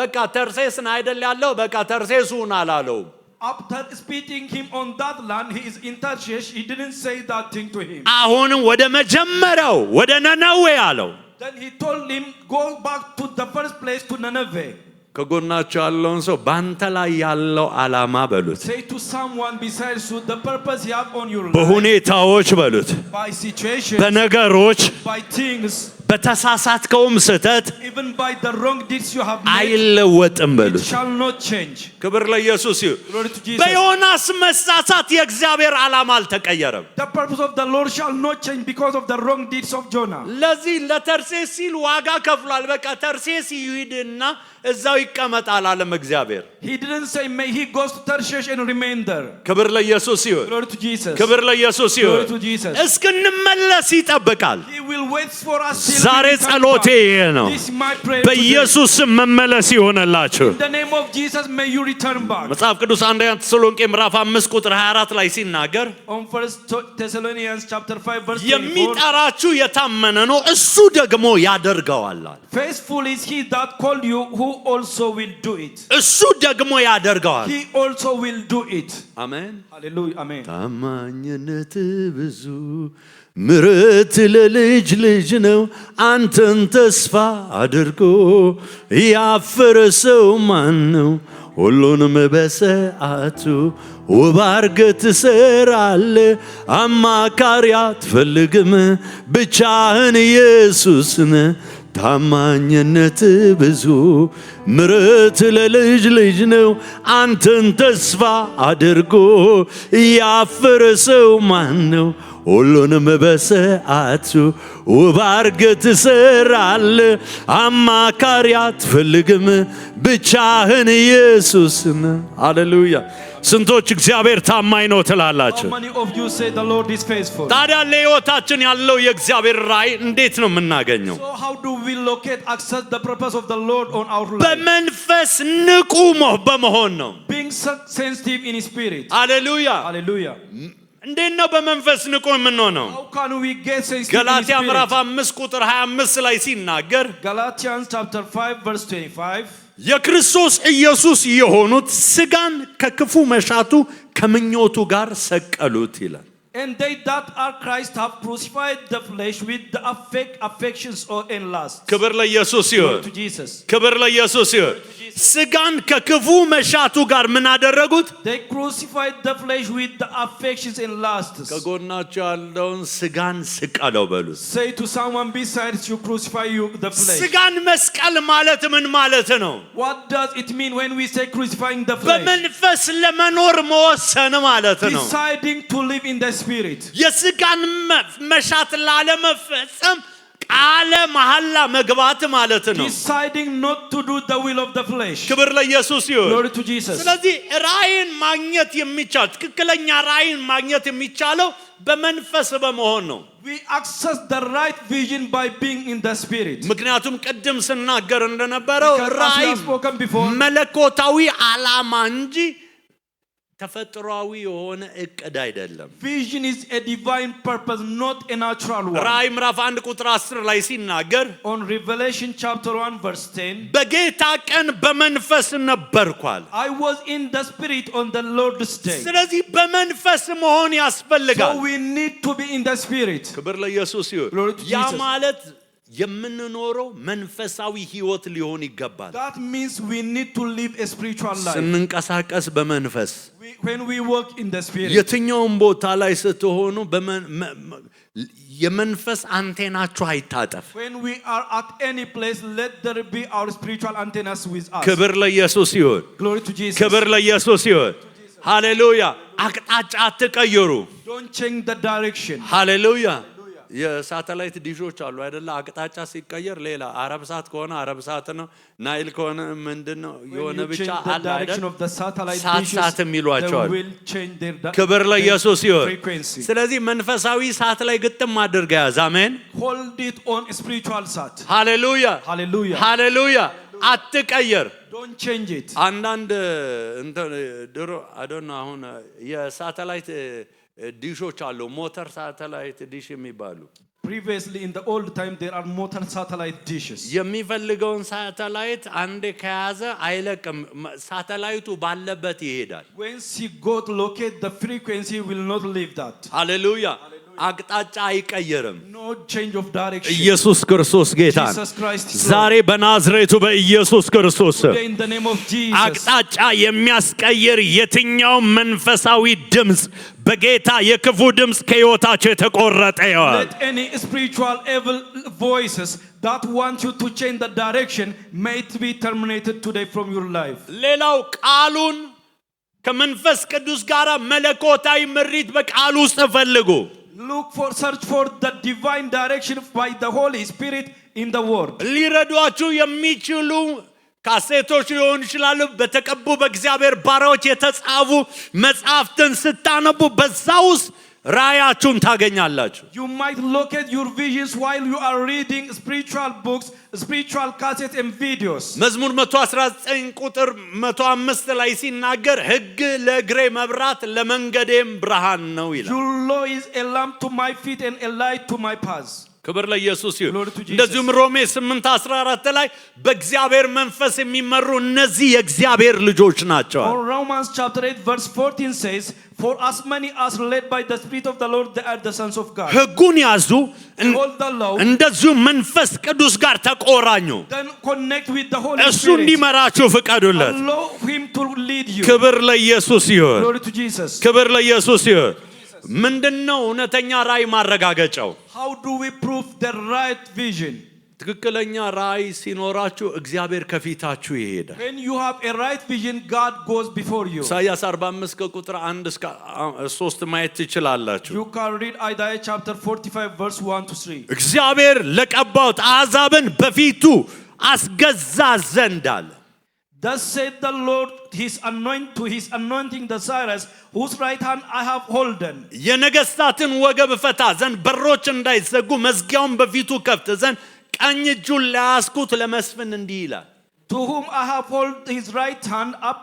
በቃ ተርሴስን አይደል ያለው በቃ ተርሴሱን አላለው። After spitting him on that land, he is in Tarshish. He didn't say that thing to him. አሁንም ወደ መጀመሪያው ወደ ነነዌ አለው። Then he told him, go back to the first place, to Nineveh. ከጎናቸው ያለውን ሰው ባንተ ላይ ያለው ዓላማ በሉት። Say to someone besides you, the purpose you have on your life, በሁኔታዎች በሉት፣ by situations, በነገሮች by things, በተሳሳትከውም ስህተት even by the wrong deeds you have made, አይለወጥም it በሉት። shall not change. ክብር ለኢየሱስ ይሁን። Glory to Jesus. በዮናስ መሳሳት የእግዚአብሔር ዓላማ አልተቀየረም። The purpose of the Lord shall not change because of the wrong deeds of Jonah. ለዚህ ለተርሴስ ሲል ዋጋ ከፍሏል። በቃ ተርሴስ ይሂድና እዛው ይቀመጣል አለም እግዚአብሔር። He didn't say may he goes to Tarshish and remain there. ክብር ለኢየሱስ ይሁን። Glory to Jesus. ክብር ለኢየሱስ ይሁን። Glory to Jesus. እስክንመለስ ይጠብቃል። He will wait for us till ዛሬ we come ጸሎቴ back. ይሄ ነው። This is my prayer today. በኢየሱስ ስም መመለስ ይሆንላችሁ። In the name of Jesus, may you return back. መጽሐፍ ቅዱስ አንደኛ ተሰሎንቄ ምዕራፍ 5 ቁጥር 24 ላይ ሲናገር On 1 Thessalonians chapter 5 verse 24. የሚጠራችሁ የታመነ ነው እሱ ደግሞ ያደርገዋል። Faithful is he that called you, who also will do it. እሱ ደግሞ ያደርገዋል። He also will do it. አሜን። Hallelujah. Amen. ታማኝነት ብዙ ምሕረት ለልጅ ልጅ ነው። አንተን ተስፋ አድርጎ ያፈረ ሰው ማን ነው? ሁሉንም በሰዓቱ ውብ አድርገህ ትሰራለህ። አማካሪ አትፈልግም፣ ብቻህን ኢየሱስ ነህ። ታማኝነት ብዙ ምሕረት ለልጅ ልጅ ነው። አንተን ተስፋ አድርጎ ያፈረ ሰው ማን ነው? ሁሉንም በሰዓቱ ውብ አድርገህ ትሰራለህ። አማካሪ አትፈልግም፣ ብቻህን ኢየሱስ ነህ። ሃሌሉያ። ስንቶች እግዚአብሔር ታማኝ ነው ትላላችሁ? How many of you say the Lord is faithful? ታዲያ ለሕይወታችን ያለው የእግዚአብሔር ራእይ እንዴት ነው የምናገኘው? So how do we locate, access the purpose of the Lord on our life? በመንፈስ ንቁ በመሆን ነው። Being sensitive in spirit. ሃሌሉያ። Hallelujah. እንዴት ነው በመንፈስ ንቁ የምንሆነው? How can we get sensitive in ገላትያ ምዕራፍ spirit? 5 ቁጥር 25 ላይ ሲናገር Galatians chapter 5 verse 25. የክርስቶስ ኢየሱስ የሆኑት ሥጋን ከክፉ መሻቱ ከምኞቱ ጋር ሰቀሉት ይላል። And they that are Christ have crucified the flesh with the affections and lusts. ክብር ለኢየሱስ ይሁን። Glory to Jesus. ክብር ለኢየሱስ ይሁን። ሥጋን ከክፉ መሻቱ ጋር ምን አደረጉት? They crucified the flesh with the affections and lusts. ከጎናቸው ያለውን ሥጋን ስቀለው በሉት። Say to someone besides you, crucify you the flesh. ሥጋን መስቀል ማለት ምን ማለት ነው? What does it mean when we say crucifying the flesh? በመንፈስ ለመኖር መወሰን ማለት ነው። Deciding to live in the spirit. የሥጋን መሻት ላለመፈጸም ቃለ መሐላ መግባት ማለት ነው። Deciding not to do the will of the flesh. ክብር ለኢየሱስ ይሁን። Glory to Jesus. ስለዚህ ራእይን ማግኘት የሚቻል ትክክለኛ ራእይን ማግኘት የሚቻለው በመንፈስ በመሆን ነው። We access the right vision by being in the spirit. ምክንያቱም ቅድም ስናገር እንደነበረው Because as we ራእይ have spoken before, መለኮታዊ ዓላማ እንጂ ተፈጥሯዊ የሆነ እቅድ አይደለም። vision is a divine purpose, not a natural one. ራእይ ምዕራፍ 1 ቁጥር 10 ላይ ሲናገር On Revelation chapter 1 verse 10, በጌታ ቀን በመንፈስ ነበርኳል። I was in the spirit on the Lord's day. ስለዚህ በመንፈስ መሆን ያስፈልጋል። So we need to be in the spirit. ክብር ለኢየሱስ ይሁን። Glory to ያ Jesus. ማለት የምንኖረው መንፈሳዊ ህይወት ሊሆን ይገባል። That means we need to live a spiritual life. ስንንቀሳቀስ በመንፈስ When we walk in the spirit. የትኛውም ቦታ ላይ ስትሆኑ የመንፈስ አንቴናችሁ አይታጠፍ። When we are at any place, let there be our spiritual antennas with us. ክብር ለኢየሱስ ይሁን። Glory to Jesus. ክብር ለኢየሱስ ይሁን። ሃሌሉያ። አቅጣጫ አትቀይሩ። Don't change the direction. ሃሌሉያ። የሳተላይት ዲሾች አሉ አይደለ? አቅጣጫ ሲቀየር ሌላ አረብ ሰዓት ከሆነ አረብ ሰዓት ነው፣ ናይል ከሆነ ምንድነው የሆነ ብቻ አለ አይደል? ሳት የሚሏቸው አሉ። ክብር ለኢየሱስ ይሁን። ስለዚህ መንፈሳዊ ሰዓት ላይ ግጥም አድርጋ ያዝ። አሜን። Hold it on spiritual sat. ሃሌሉያ Hallelujah. ሃሌሉያ። አትቀየር። Don't change it. አንዳንድ እንትን ድሮ አዶና አሁን የሳተላይት ዲሾች አሉ፣ ሞተር ሳተላይት ዲሽ የሚባሉ። Previously in the old time there are motor satellite dishes. የሚፈልገውን ሳተላይት አንዴ ከያዘ አይለቅም፣ ሳተላይቱ ባለበት ይሄዳል። Once he got locate the frequency will not leave that. ሃሌሉያ። አቅጣጫ አይቀየርም። No change of direction. ኢየሱስ ክርስቶስ ጌታ ነው። Jesus Christ is ዛሬ በናዝሬቱ በኢየሱስ ክርስቶስ Lord. In the name of Jesus. አቅጣጫ የሚያስቀይር የትኛው መንፈሳዊ ድምጽ በጌታ የክፉ ድምጽ ከሕይወታቸው የተቆረጠ ይሆን። Let any spiritual evil voices that want you to change the direction may it be terminated today from your life. ሌላው ቃሉን ከመንፈስ ቅዱስ ጋር መለኮታዊ ምሪት በቃሉ ውስጥ ፈልጉ። Search for the divine direction by the Holy Spirit in the Word. ሊረዷችሁ የሚችሉ ካሴቶች ሊሆኑ ይችላሉ። በተቀቡ በእግዚአብሔር ባሪያዎች የተጻፉ መጽሐፍትን ስታነቡ በዛ ውስጥ ራእያችሁን ታገኛላችሁ። You might locate your visions while you are reading spiritual books, spiritual cassettes and videos. መዝሙር 119 ቁጥር 105 ላይ ሲናገር ሕግ ለእግሬ መብራት ለመንገዴም ብርሃን ነው ይላል። Your law is a lamp to my feet and a light to my path. ክብር ለኢየሱስ ይሁን። እንደዚሁም ሮሜ 8:14 ላይ በእግዚአብሔር መንፈስ የሚመሩ እነዚህ የእግዚአብሔር ልጆች ናቸው። Romans chapter 8 verse 14 says, for as many as led by the Spirit of the Lord, they are the sons of God. ሕጉን ያዙ፣ Hold the law, እንደዚሁ መንፈስ ቅዱስ ጋር ተቆራኙ፣ then connect with the Holy እሱ Spirit. እንዲመራችሁ ፍቀዱለት። Allow him to lead you. ክብር ለኢየሱስ ይሁን። Glory to Jesus. ክብር ለኢየሱስ ይሁን። ምንድነው እውነተኛ ራእይ ማረጋገጫው? How do we prove the right vision? ትክክለኛ ራእይ ሲኖራችሁ እግዚአብሔር ከፊታችሁ ይሄዳል። When you have a right vision, God goes before you. ኢሳይያስ 45 ከቁጥር 1 እስከ 3 ማየት ትችላላችሁ። You can read Isaiah chapter 45 verse 1 to 3. እግዚአብሔር ለቀባውት አሕዛብን በፊቱ አስገዛ ዘንድ አለ። Thus said the Lord to his anointing the Cyrus, whose right hand I have holden. የነገሥታትን ወገብ እፈታ ዘንድ በሮች እንዳይዘጉ መዝጊያውን በፊቱ ከፍት ዘንድ ቀኝ እጁን ለያዝኩት ለመስፍን እንዲህ ይላል። To whom I have hold his right hand up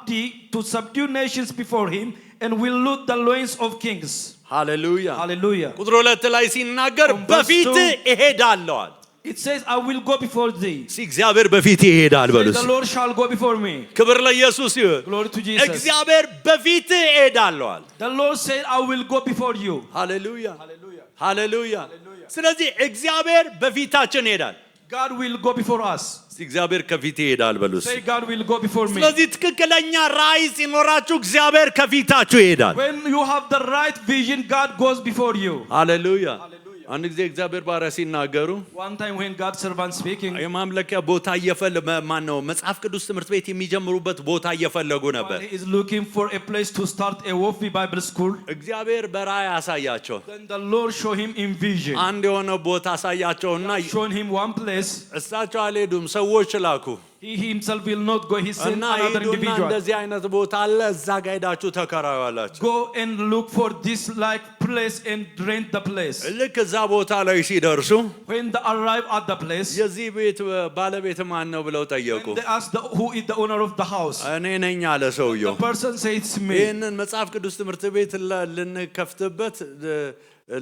to subdue nations before him, and will loose the loins of kings. ሃሌሉያ Hallelujah. ቁጥር 2 ላይ ሲናገር በፊት እሄዳለሁ። It says, I will go before thee. እግዚአብሔር በፊት ይሄዳል በሉስ። The Lord shall go before me. ክብር ለኢየሱስ ይሁን። Glory to Jesus. እግዚአብሔር በፊት እሄዳለሁ። The Lord said, I will go before you. ሃሌሉያ ሃሌሉያ። ስለዚህ እግዚአብሔር በፊታችን ይሄዳል። God will go before us. እግዚአብሔር ከፊት ይሄዳል በሉስ። Say, God will go before me. ስለዚህ ትክክለኛ ራእይ ሲኖራችሁ እግዚአብሔር ከፊታችሁ ይሄዳል። When you have the right vision, God goes before you. ሃሌሉያ። አንድ ጊዜ እግዚአብሔር ባሪያ ሲናገሩ One time when God's servant speaking, የማምለኪያ ቦታ ማን ነው መጽሐፍ ቅዱስ ትምህርት ቤት የሚጀምሩበት ቦታ እየፈለጉ ነበር። he is looking for a place to start a Wofi Bible school. እግዚአብሔር በራእይ አሳያቸው። Then the Lord showed him in vision. አንድ የሆነ ቦታ አሳያቸውና Shown him one place. እሳቸው አልሄዱም፣ ሰዎች ላኩ። He himself will not go. He sent እና another ሄዱና individual. እንደዚህ አይነት ቦታ አለ፣ እዛ ጋር ሄዳችሁ ተከራዩ አላቸው። Go and look for this like place and rent the place. ልክ እዛ ቦታ ላይ ሲደርሱ When they arrive at the place, የዚህ ቤት ባለቤት ማን ነው ብለው ጠየቁ። when they ask who is the owner of the house, እኔ ነኝ አለ ሰውየው። the person says me. ይህንን መጽሐፍ ቅዱስ ትምህርት ቤት ልንከፍትበት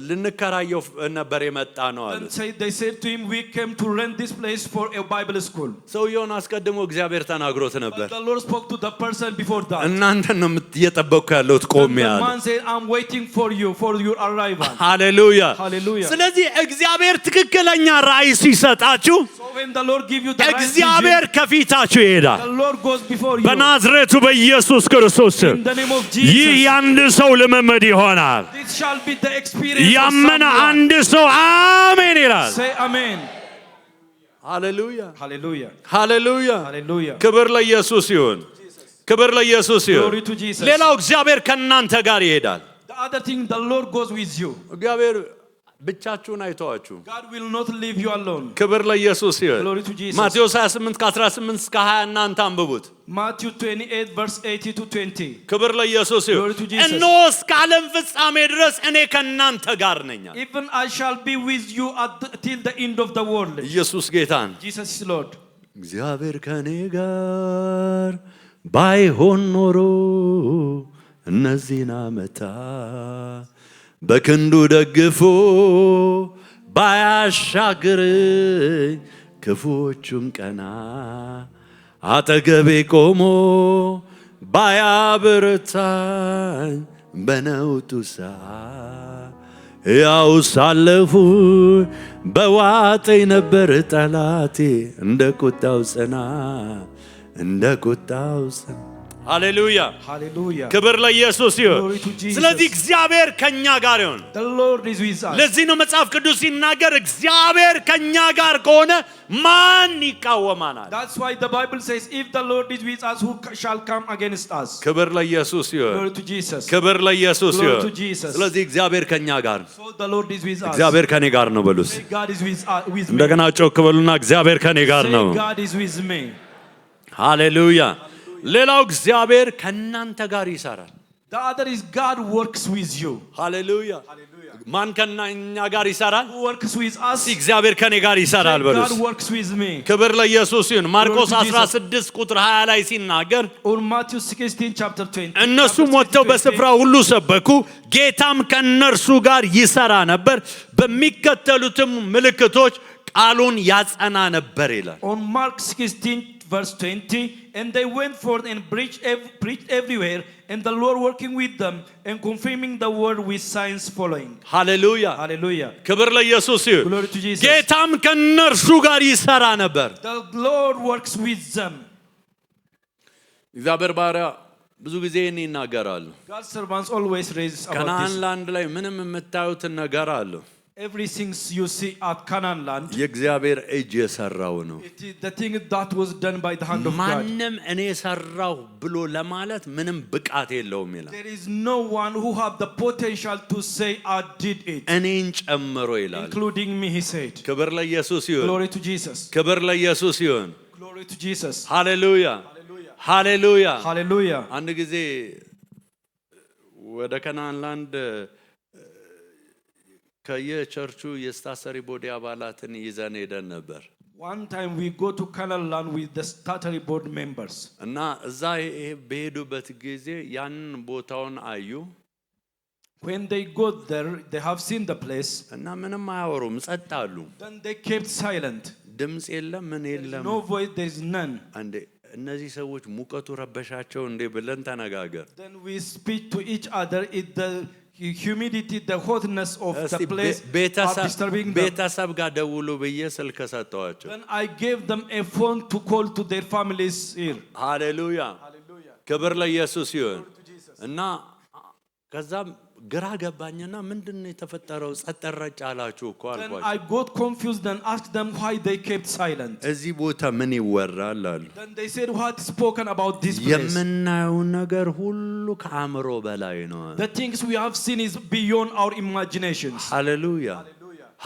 ልንከራየው ነበር የመጣ ነው አሉ። They said to him, we came to rent this place for a Bible school. ሰውየውን አስቀድሞ እግዚአብሔር ተናግሮት ነበር። But the Lord spoke to the person before that. እናንተን ነው እየጠበቅኩ ያለሁት ቆሜ The ያለ። man said, I'm waiting for you for your arrival. ሃሌሉያ Hallelujah. ስለዚህ እግዚአብሔር ትክክለኛ ራእይ ሲሰጣችሁ So when the Lord give you the right እግዚአብሔር vision, ከፊታችሁ ይሄዳል። the Lord goes before you. በናዝሬቱ በኢየሱስ ክርስቶስ ስም In the name of ይህ Jesus, የአንድ ሰው ልምምድ ይሆናል። this shall be the experience of ያመነ someone. አንድ ሰው አሜን ይላል። Say amen. ሃሌሉያ Hallelujah. ሃሌሉያ። Hallelujah. ክብር ለኢየሱስ ይሁን። ክብር ለኢየሱስ ይሁን። Glory to Jesus. ሌላው እግዚአብሔር ከእናንተ ጋር ይሄዳል። The other thing, the Lord goes with you. እግዚአብሔር ብቻችሁን አይተዋችሁ። God will not leave you alone. ክብር ለኢየሱስ ይሁን። Glory to Jesus. ማቴዎስ 28 ከ18 እስከ 20 እናንተ አንብቡት። Matthew 28 verse 80 to 20. ክብር ለኢየሱስ ይሁን። Glory to Jesus. እነሆ እስከ ዓለም ፍጻሜ ድረስ እኔ ከእናንተ ጋር ነኝ። Even I shall be with you till the end of the world. ኢየሱስ ጌታን Jesus is Lord. እግዚአብሔር ከኔ ጋር ባይሆን ኖሮ እነዚህን ዓመታት በክንዱ ደግፎ ባያሻግረኝ ክፉዎቹም ቀና አጠገቤ ቆሞ ባያበረታኝ በነውጡ ሰዓት ያው ሳለፉ በዋጠኝ ነበር ጠላቴ እንደ ቁጣው ጽና እንደ ቁጣው ጽና። ሃሌሉያ ሃሌሉያ ክብር ለኢየሱስ ይሁን። ስለዚህ እግዚአብሔር ከኛ ጋር ይሁን። ለዚህ ነው መጽሐፍ ቅዱስ ሲናገር እግዚአብሔር ከኛ ጋር ከሆነ ማን ይቃወማናል? That's why the Bible says if the Lord is with us who shall come against us? ክብር ለኢየሱስ ይሁን። Glory to Jesus. ክብር ለኢየሱስ ይሁን። Glory to Jesus. ስለዚህ እግዚአብሔር ከኛ ጋር ነው። So the Lord is with us. እግዚአብሔር ከኔ ጋር ነው በሉስ። God is with me. እንደገና ጮክ በሉና እግዚአብሔር ከኔ ጋር ነው። God is with me. ሃሌሉያ ሌላው እግዚአብሔር ከናንተ ጋር ይሰራል። The other is God works with you. ሃሌሉያ ማን ከኛ ጋር ይሰራል? Who works with us? እግዚአብሔር ከኔ ጋር ይሰራል በሉስ። God works with me. ክብር ለኢየሱስ ይሁን። ማርቆስ 16 ቁጥር 20 ላይ ሲናገር On Matthew 16 chapter 20 እነሱም ወጥተው በስፍራ ሁሉ ሰበኩ፣ ጌታም ከነርሱ ጋር ይሰራ ነበር፣ በሚከተሉትም ምልክቶች ቃሉን ያጸና ነበር ይላል። On Mark 16 verse 20, and they went forth and preached everywhere, and the Lord working with them and confirming the word with signs following. Hallelujah. Hallelujah. ክብር ለኢየሱስ ይሁን። Glory to Jesus. ጌታም ከነርሱ ጋር ይሰራ ነበር። The Lord works with them. እግዚአብሔር ባሪያ ብዙ ጊዜ ይናገራሉ። God's servants always raise about ከነዓን this. ላንድ ላይ ምንም የምታዩት ነገር አለ። Everything you see at Canaan land, የእግዚአብሔር እጅ የሰራው ነው። it is the thing that was done by the hand of God. ማንም እኔ ሰራው ብሎ ለማለት ምንም ብቃት የለውም ይላል። There is no one who have the potential to say I did it, እኔን ጨምሮ ይላል። including me, he said. ክብር ለኢየሱስ ይሁን። Glory to Jesus. ክብር ለኢየሱስ ይሁን። Glory to Jesus. ሃሌሉያ ሃሌሉያ Hallelujah. አንድ ጊዜ ወደ ከነዓን ላንድ ከየቸርቹ የስታሰሪ ቦዲ አባላትን ይዘን ሄደን ነበር። One time we go to Canaan land with the statutory board members. እና እዛ በሄዱበት ጊዜ ያንን ቦታውን አዩ። When they got there, they have seen the place. እና ምንም አያወሩም፣ ጸጥ አሉ። Then they kept silent. ድምጽ የለም፣ ምን የለም። No voice, there is none. አንዴ እነዚህ ሰዎች ሙቀቱ ረበሻቸው እንዴ ብለን ተነጋገር። Then we speak to each other. The humidity, the hotness of the place are disturbing them. ቤተሰብ ጋር ደውሉ ብዬ ስልክ ሰጠዋቸው። Then I gave them a phone to call to their families here. ሃሌሉያ ክብር ለኢየሱስ ይሁን። እና ከዛም ግራ ገባኝና ምንድነው የተፈጠረው? ጸጥ ረጭ አላችሁ እኮ Then አልኳቸው። I got confused and asked them why they kept silent. እዚህ ቦታ ምን ይወራል አሉ። Then they said what is spoken about this place. የምናየው ነገር ሁሉ ከአእምሮ በላይ ነው። The things we have seen is beyond our imaginations. ሃሌሉያ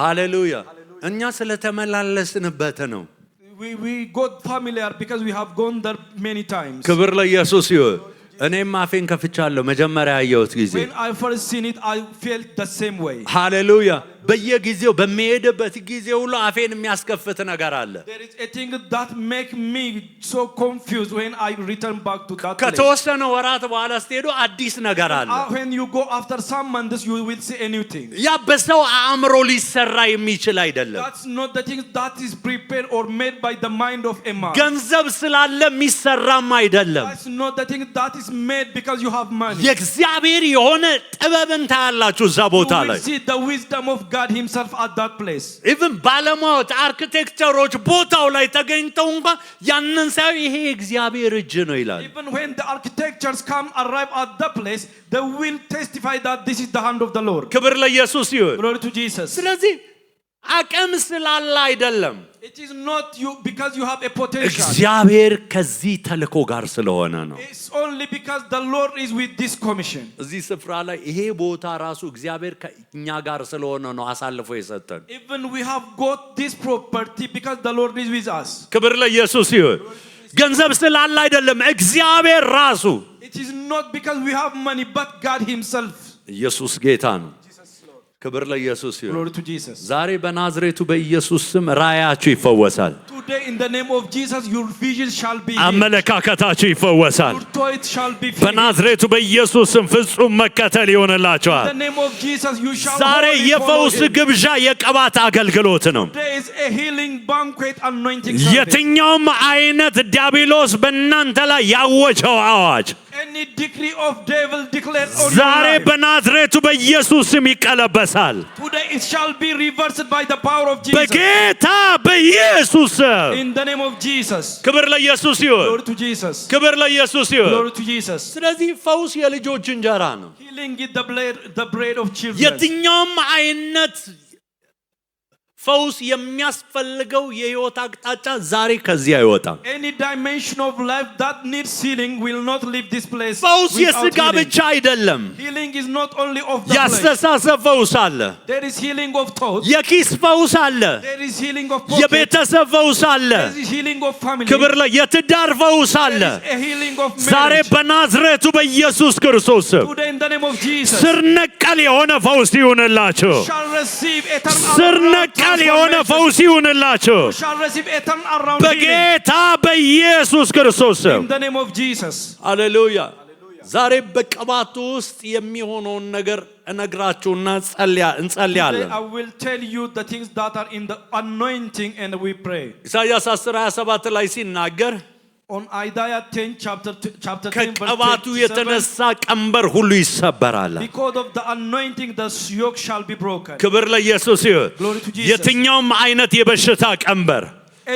ሃሌሉያ እኛ ስለተመላለስንበት ነው። We got familiar because we have gone there many times. ክብር ለኢየሱስ ይሁን። እኔም አፌን ከፍቻለሁ መጀመሪያ ያየሁት ጊዜ። When I first seen it, I felt the same way. ሃሌሉያ በየጊዜው በሚሄድበት ጊዜ ሁሉ አፌን የሚያስከፍት ነገር አለ። There is a thing that make me so confused when I return back to that place. ከተወሰነ ወራት በኋላ ስትሄዱ አዲስ ነገር አለ። When you go after some months, you will see a new thing. ያ በሰው አእምሮ ሊሰራ የሚችል አይደለም። That's not the thing that is prepared or made by the mind of a man. ገንዘብ ስላለ የሚሰራም አይደለም። That's not the thing that is made because you have money. የእግዚአብሔር የሆነ ጥበብን ታያላችሁ እዛ ቦታ You ላይ። will see the wisdom of God himself at that place. ኢቭን ባለሙያዎች አርኪቴክቸሮች ቦታው ላይ ተገኝተው እንኳን ያንን ሳይሆን ይሄ እግዚአብሔር እጅ ነው ይላል። Even when the architects arrive at the place, they will testify that this is the hand of the Lord. ክብር ለኢየሱስ ይሁን። Glory to Jesus. ስለዚህ አቅም ስላለ አይደለም። It is not you because you have a potential. እግዚአብሔር ከዚህ ተልእኮ ጋር ስለሆነ ነው። It's only because the Lord is with this commission. እዚህ ስፍራ ላይ ይሄ ቦታ ራሱ እግዚአብሔር ከኛ ጋር ስለሆነ ነው አሳልፎ የሰጠን። Even we have got this property because the Lord is with us. ክብር ለኢየሱስ ይሁን። ገንዘብ ስላለ አይደለም፣ እግዚአብሔር ራሱ። It is not because we have money but God himself. ኢየሱስ ጌታ ነው። ክብር ለኢየሱስ ይሁን። Glory to Jesus. ዛሬ በናዝሬቱ በኢየሱስ ስም ራእያችሁ ይፈወሳል። Today in the name of Jesus your vision shall be healed. አመለካከታችሁ ይፈወሳል። Your thought shall be filled. በናዝሬቱ በኢየሱስ ስም ፍጹም መከተል ይሆንላችኋል። In the name of Jesus you shall ዛሬ wholly የፈውስ follow him. ግብዣ የቅባት አገልግሎት ነው። There is a healing banquet anointing service. የትኛውም አይነት ዲያብሎስ በእናንተ ላይ ያወጀው አዋጅ Any any decree of devil declared on ዛሬ your life, በናዝሬቱ በኢየሱስ ስም ይቀለበሳል። today it shall be reversed by the power of Jesus. በጌታ በኢየሱስ ስም In the name of Jesus. ክብር ለኢየሱስ ይሁን። Glory to Jesus. ክብር ለኢየሱስ ይሁን። Glory to Jesus. ስለዚህ ፈውስ የልጆች እንጀራ ነው። Healing is the bread of children. የትኛውም አይነት ፈውስ የሚያስፈልገው የህይወት አቅጣጫ ዛሬ ከዚህ አይወጣም። Any dimension of life that needs healing will not leave this place. ፈውስ without የሥጋ healing. ብቻ አይደለም። Healing is not only of the flesh. ያስተሳሰብ ፈውስ አለ። There is healing of thought. የኪስ ፈውስ አለ። There is healing of pocket. የቤተሰብ ፈውስ አለ። There is healing of family. ክብር የትዳር ፈውስ አለ። There is a healing of ዛሬ marriage. በናዝሬቱ በኢየሱስ ክርስቶስ ስም Today in the name of Jesus. ስር ነቀል የሆነ ፈውስ ይሁንላችሁ። Shall receive eternal ስር ነቀል የሆነ ፈውስ ይሁንላችሁ shall receive eternal around በጌታ በኢየሱስ ክርስቶስ ስም። in the name of Jesus. ሃሌሉያ። ዛሬ በቅባቱ ውስጥ የሚሆነውን ነገር እነግራችሁና እንጸልያለን። I will tell you the things that are in the anointing and we pray. ኢሳይያስ 10:27 ላይ ሲናገር On Isaiah 10 chapter 10 ከቅባቱ verse 27, የተነሳ ቀንበር ሁሉ ይሰበራል። because of the anointing the yoke shall be broken. ክብር ለኢየሱስ ይሁን። Glory to Jesus. የትኛውም አይነት የበሽታ ቀንበር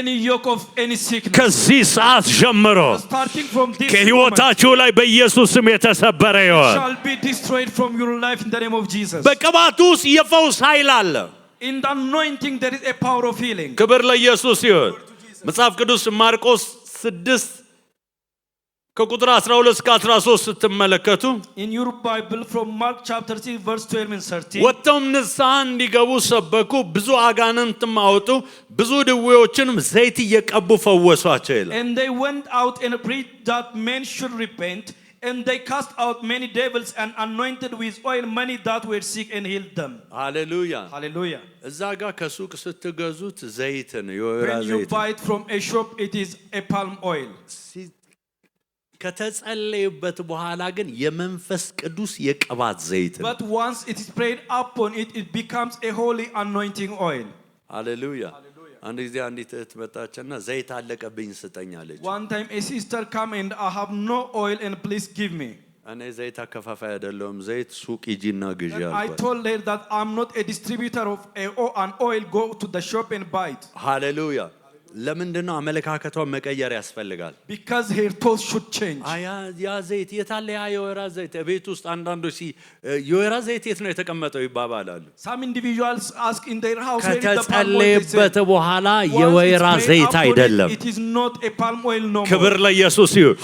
Any yoke of any sickness ከዚህ ሰዓት ጀምሮ starting from this moment ከሕይወታችሁ ላይ በኢየሱስ ስም የተሰበረ ይሁን። shall be destroyed from your life in the name of Jesus. በቅባቱ ውስጥ የፈውስ ኃይል አለ። In the anointing there is a power of healing. ክብር ለኢየሱስ ይሁን። መጽሐፍ ቅዱስ ማርቆስ 6 ከቁጥር 12 እስከ 13 ስትመለከቱ In your Bible from Mark chapter 6 verse 12 and 13. ወጥተውም ንስሐ እንዲገቡ ሰበኩ፣ ብዙ አጋንንትም አወጡ፣ ብዙ ድዌዎችንም ዘይት እየቀቡ ፈወሷቸው ይላል። And they went out and preached that men should repent, and they cast out many devils and anointed with oil many that were sick and healed them. ሃሌሉያ። Hallelujah. እዛ ጋር ከሱቅ ስትገዙት ዘይት ነው፣ የወይራ When you ዘይት። buy it from a shop it is a palm oil. ከተጸለየበት በኋላ ግን የመንፈስ ቅዱስ የቅባት ዘይት ነው። But once it is prayed upon it, it becomes a holy anointing oil. ሃሌሉያ። አንድ ጊዜ አንዲት እህት መጣችና ዘይት አለቀብኝ ስጠኝ አለች። One time a sister came and I have no oil and please give me. እኔ ዘይት አከፋፋይ አይደለሁም፣ ዘይት ሱቅ ሂጂና ግዢ And I አልኳት። told her that I'm not a distributor of an oil, go to the shop and buy it. ሃሌሉያ። ለምንድን ነው አመለካከቷን መቀየር ያስፈልጋል? Because her thoughts should change. ያ ዘይት የታለ? ያ የወይራ ዘይት ቤት ውስጥ አንዳንዶች የወይራ ዘይት የት ነው የተቀመጠው ይባባላሉ። Some individuals ask in their house where is the palm oil. ከተጸለየበት በኋላ የወይራ ዘይት አይደለም። It is not a palm oil no more. ክብር ለኢየሱስ ይሁን።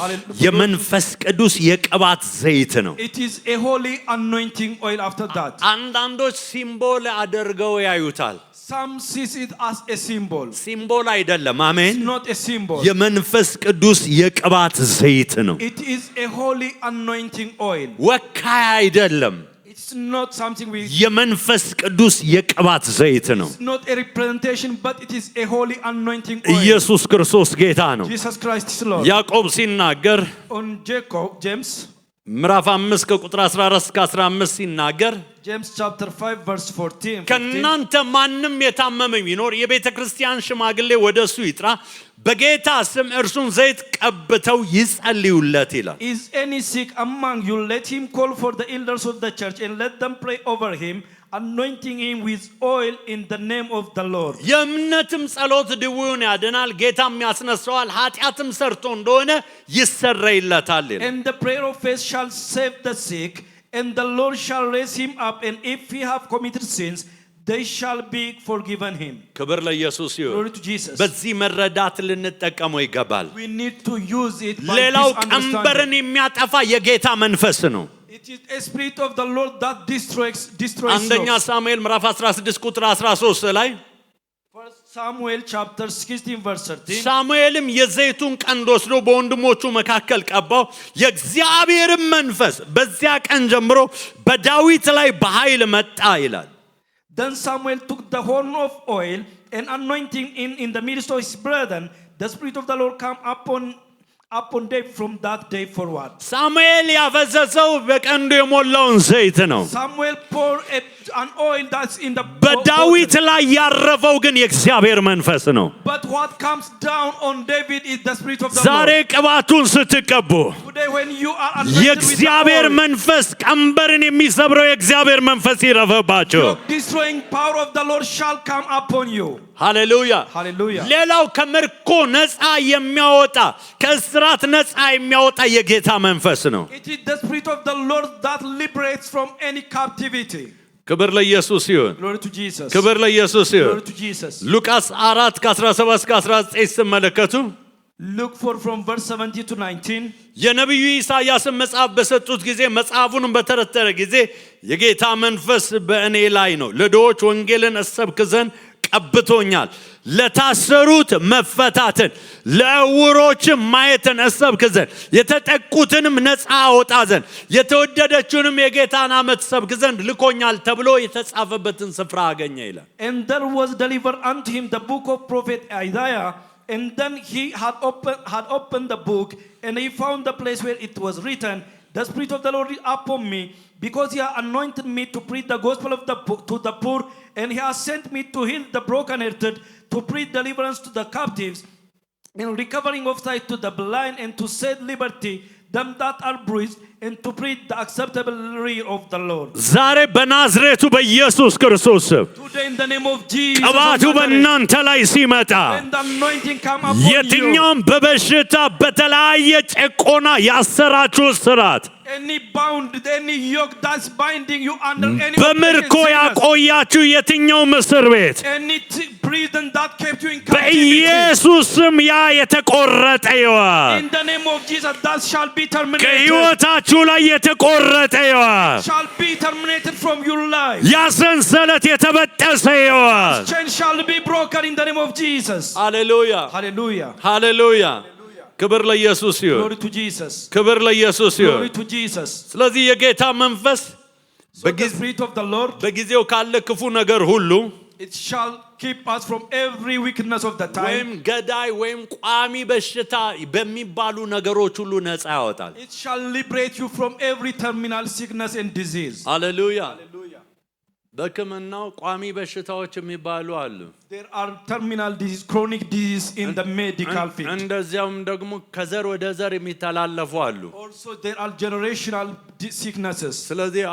የመንፈስ ቅዱስ የቅባት ዘይት ነው። It is a holy anointing oil after that. አንዳንዶች ሲምቦል አድርገው ያዩታል። Some sees it as a symbol. ሲምቦል አይደለም። አሜን። It's not a symbol. የመንፈስ ቅዱስ የቅባት ዘይት ነው። It is a holy anointing oil. ወካይ አይደለም። It's not something we. የመንፈስ ቅዱስ የቅባት ዘይት ነው። It's not a representation, but it is a holy anointing oil. ኢየሱስ ክርስቶስ ጌታ ነው። Jesus Christ is Lord. ያዕቆብ ሲናገር On James ምዕራፍ 5 ከቁጥር 14 እስከ 15 ሲናገር James chapter 5 verse 14. ከእናንተ ማንም የታመመ ቢኖር የቤተ ክርስቲያን ሽማግሌ ወደ እሱ ይጥራ፣ በጌታ ስም እርሱን ዘይት ቀብተው ይጸልዩለት ይላል። Is any sick among you? Let him call for the elders of the church and let them pray over him, anointing him with oil in the name of the Lord. የእምነትም ጸሎት ድውዩን ያድናል፣ ጌታም ያስነሳዋል፣ ኃጢአትም ሰርቶ እንደሆነ ይሰረይለታል ይላል። And the prayer of faith shall save the sick, and the Lord shall raise him up, and if he have committed sins, they shall be forgiven him. ክብር ለኢየሱስ ይሁን። Glory to Jesus. በዚህ መረዳት ልንጠቀመው ይገባል። We need to use it by ሌላው this ቀንበርን understanding. የሚያጠፋ የጌታ መንፈስ ነው። It is a spirit of the Lord that destroys አንደኛ yokes. ሳሙኤል ምዕራፍ 16 ቁጥር 13 ላይ First Samuel chapter 16 verse 13. ሳሙኤልም የዘይቱን ቀንድ ወስዶ በወንድሞቹ መካከል ቀባው፣ የእግዚአብሔርም መንፈስ በዚያ ቀን ጀምሮ በዳዊት ላይ በኃይል መጣ ይላል። Then Samuel took the horn of oil and anointing in the midst of his brethren. The spirit of the Lord came upon David from that day forward. ሳሙኤል ያፈሰሰው በቀንዱ የሞላውን ዘይት ነው። Samuel poured an oil that's in the በዳዊት bottle. ላይ ያረፈው ግን የእግዚአብሔር መንፈስ ነው። But what comes down on David is the spirit of the ዛሬ Lord. ቅባቱን ስትቀቡ Today when you are anointed with the የእግዚአብሔር oil, መንፈስ ቀንበርን የሚሰብረው የእግዚአብሔር መንፈስ ይረፈባችሁ። the destroying power of the Lord shall come upon you. ሃሌሉያ Hallelujah. ሌላው ከምርኮ ነፃ የሚያወጣ ከእስራት ነፃ የሚያወጣ የጌታ መንፈስ ነው። It is the Spirit of the Lord that liberates from any captivity. ክብር ለኢየሱስ ይሁን። Glory to Jesus. ክብር ለኢየሱስ ይሁን። Glory to Jesus. ሉቃስ 4 ከ17 እስከ 19 ስትመለከቱ Look for from verse 17 to 19. የነቢዩ ኢሳያስን መጽሐፍ በሰጡት ጊዜ መጽሐፉንም በተረተረ ጊዜ የጌታ መንፈስ በእኔ ላይ ነው፣ ለድሆች ወንጌልን እሰብክ ዘንድ ቀብቶኛል፣ ለታሰሩት መፈታትን፣ ለዕውሮችም ማየትን እሰብክ ዘንድ፣ የተጠቁትንም ነፃ አወጣ ዘንድ፣ የተወደደችውንም የጌታን ዓመት እሰብክ ዘንድ ልኮኛል ተብሎ የተጻፈበትን ስፍራ አገኘ ይላል። And there was delivered unto him the book of prophet Isaiah. And then he had opened the book, and he found the place where it was written, the Spirit of the Lord is upon me, because he has anointed me to preach the gospel to the poor, and he has sent me to heal the brokenhearted, to preach deliverance to the captives, and recovering of sight to the blind, and to set liberty them that are bruised, and to preach the acceptable year of the Lord. ዛሬ በናዝሬቱ በኢየሱስ ክርስቶስ ስም Today in the name of Jesus, ቅባቱ በእናንተ ላይ ሲመጣ when the anointing come upon you, የትኛውም በበሽታ በተለያየ ጭቆና ያሰራችሁ እስራት any bound, any yoke that's binding you under any በምርኮ oppression, ያቆያችሁ የትኛውም እስር ቤት any prison that kept you in captivity, በኢየሱስ ስም ያ የተቆረጠ ይሆን። in the name of Jesus, that shall be terminated. ከሕይወታችሁ ላይ የተቆረጠ ይሆን። Shall be terminated from your life. ያ ሰንሰለት የተበጠሰ ይሆን። Chain shall be broken in the name of Jesus. ሃሌሉያ Hallelujah. ሃሌሉያ። ክብር ለኢየሱስ ይሁን። Glory to Jesus. ክብር ለኢየሱስ ይሁን። Glory to Jesus. ስለዚህ የጌታ መንፈስ So the Spirit of the Lord, በጊዜው ካለ ክፉ ነገር ሁሉ it shall keep us from every weakness of the ወይም time. ገዳይ ወይም ቋሚ በሽታ በሚባሉ ነገሮች ሁሉ ነፃ ያወጣል። It shall liberate you from every terminal sickness and disease. ሃሌሉያ። Hallelujah. በሕክምናው ቋሚ በሽታዎች የሚባሉ አሉ። There are terminal disease, chronic disease in the medical field. እንደዚያውም ደግሞ ከዘር ወደ ዘር የሚተላለፉ አሉ። Also there are generational sicknesses. ስለዚህ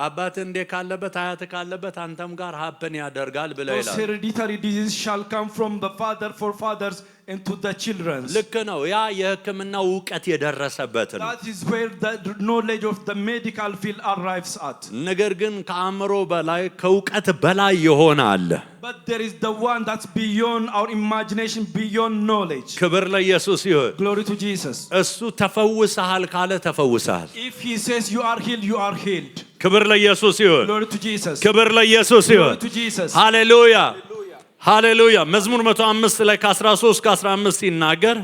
አባት እንደ ካለበት አያት ካለበት አንተም ጋር ሀፕን ያደርጋል ብለው Those ይላል። hereditary disease shall come from the father, forefathers, and to the children. ልክ ነው። ያ የሕክምና ዕውቀት የደረሰበት ነው። That is where the knowledge of the medical field arrives at. ነገር ግን ከአእምሮ በላይ ከዕውቀት በላይ የሆነ አለ። But there is the one that's beyond our imagination, beyond knowledge. ክብር ለኢየሱስ ይሁን። Glory to Jesus. እሱ ተፈውሰሃል ካለ ተፈውሰሃል። If he says you are healed, you are healed. ክብር ለኢየሱስ ይሁን። Glory to Jesus. ክብር ለኢየሱስ ይሁን። Glory to Jesus. ሃሌሉያ ሃሌሉያ። መዝሙር 105 ላይ ከ13 እስከ 15 ሲናገር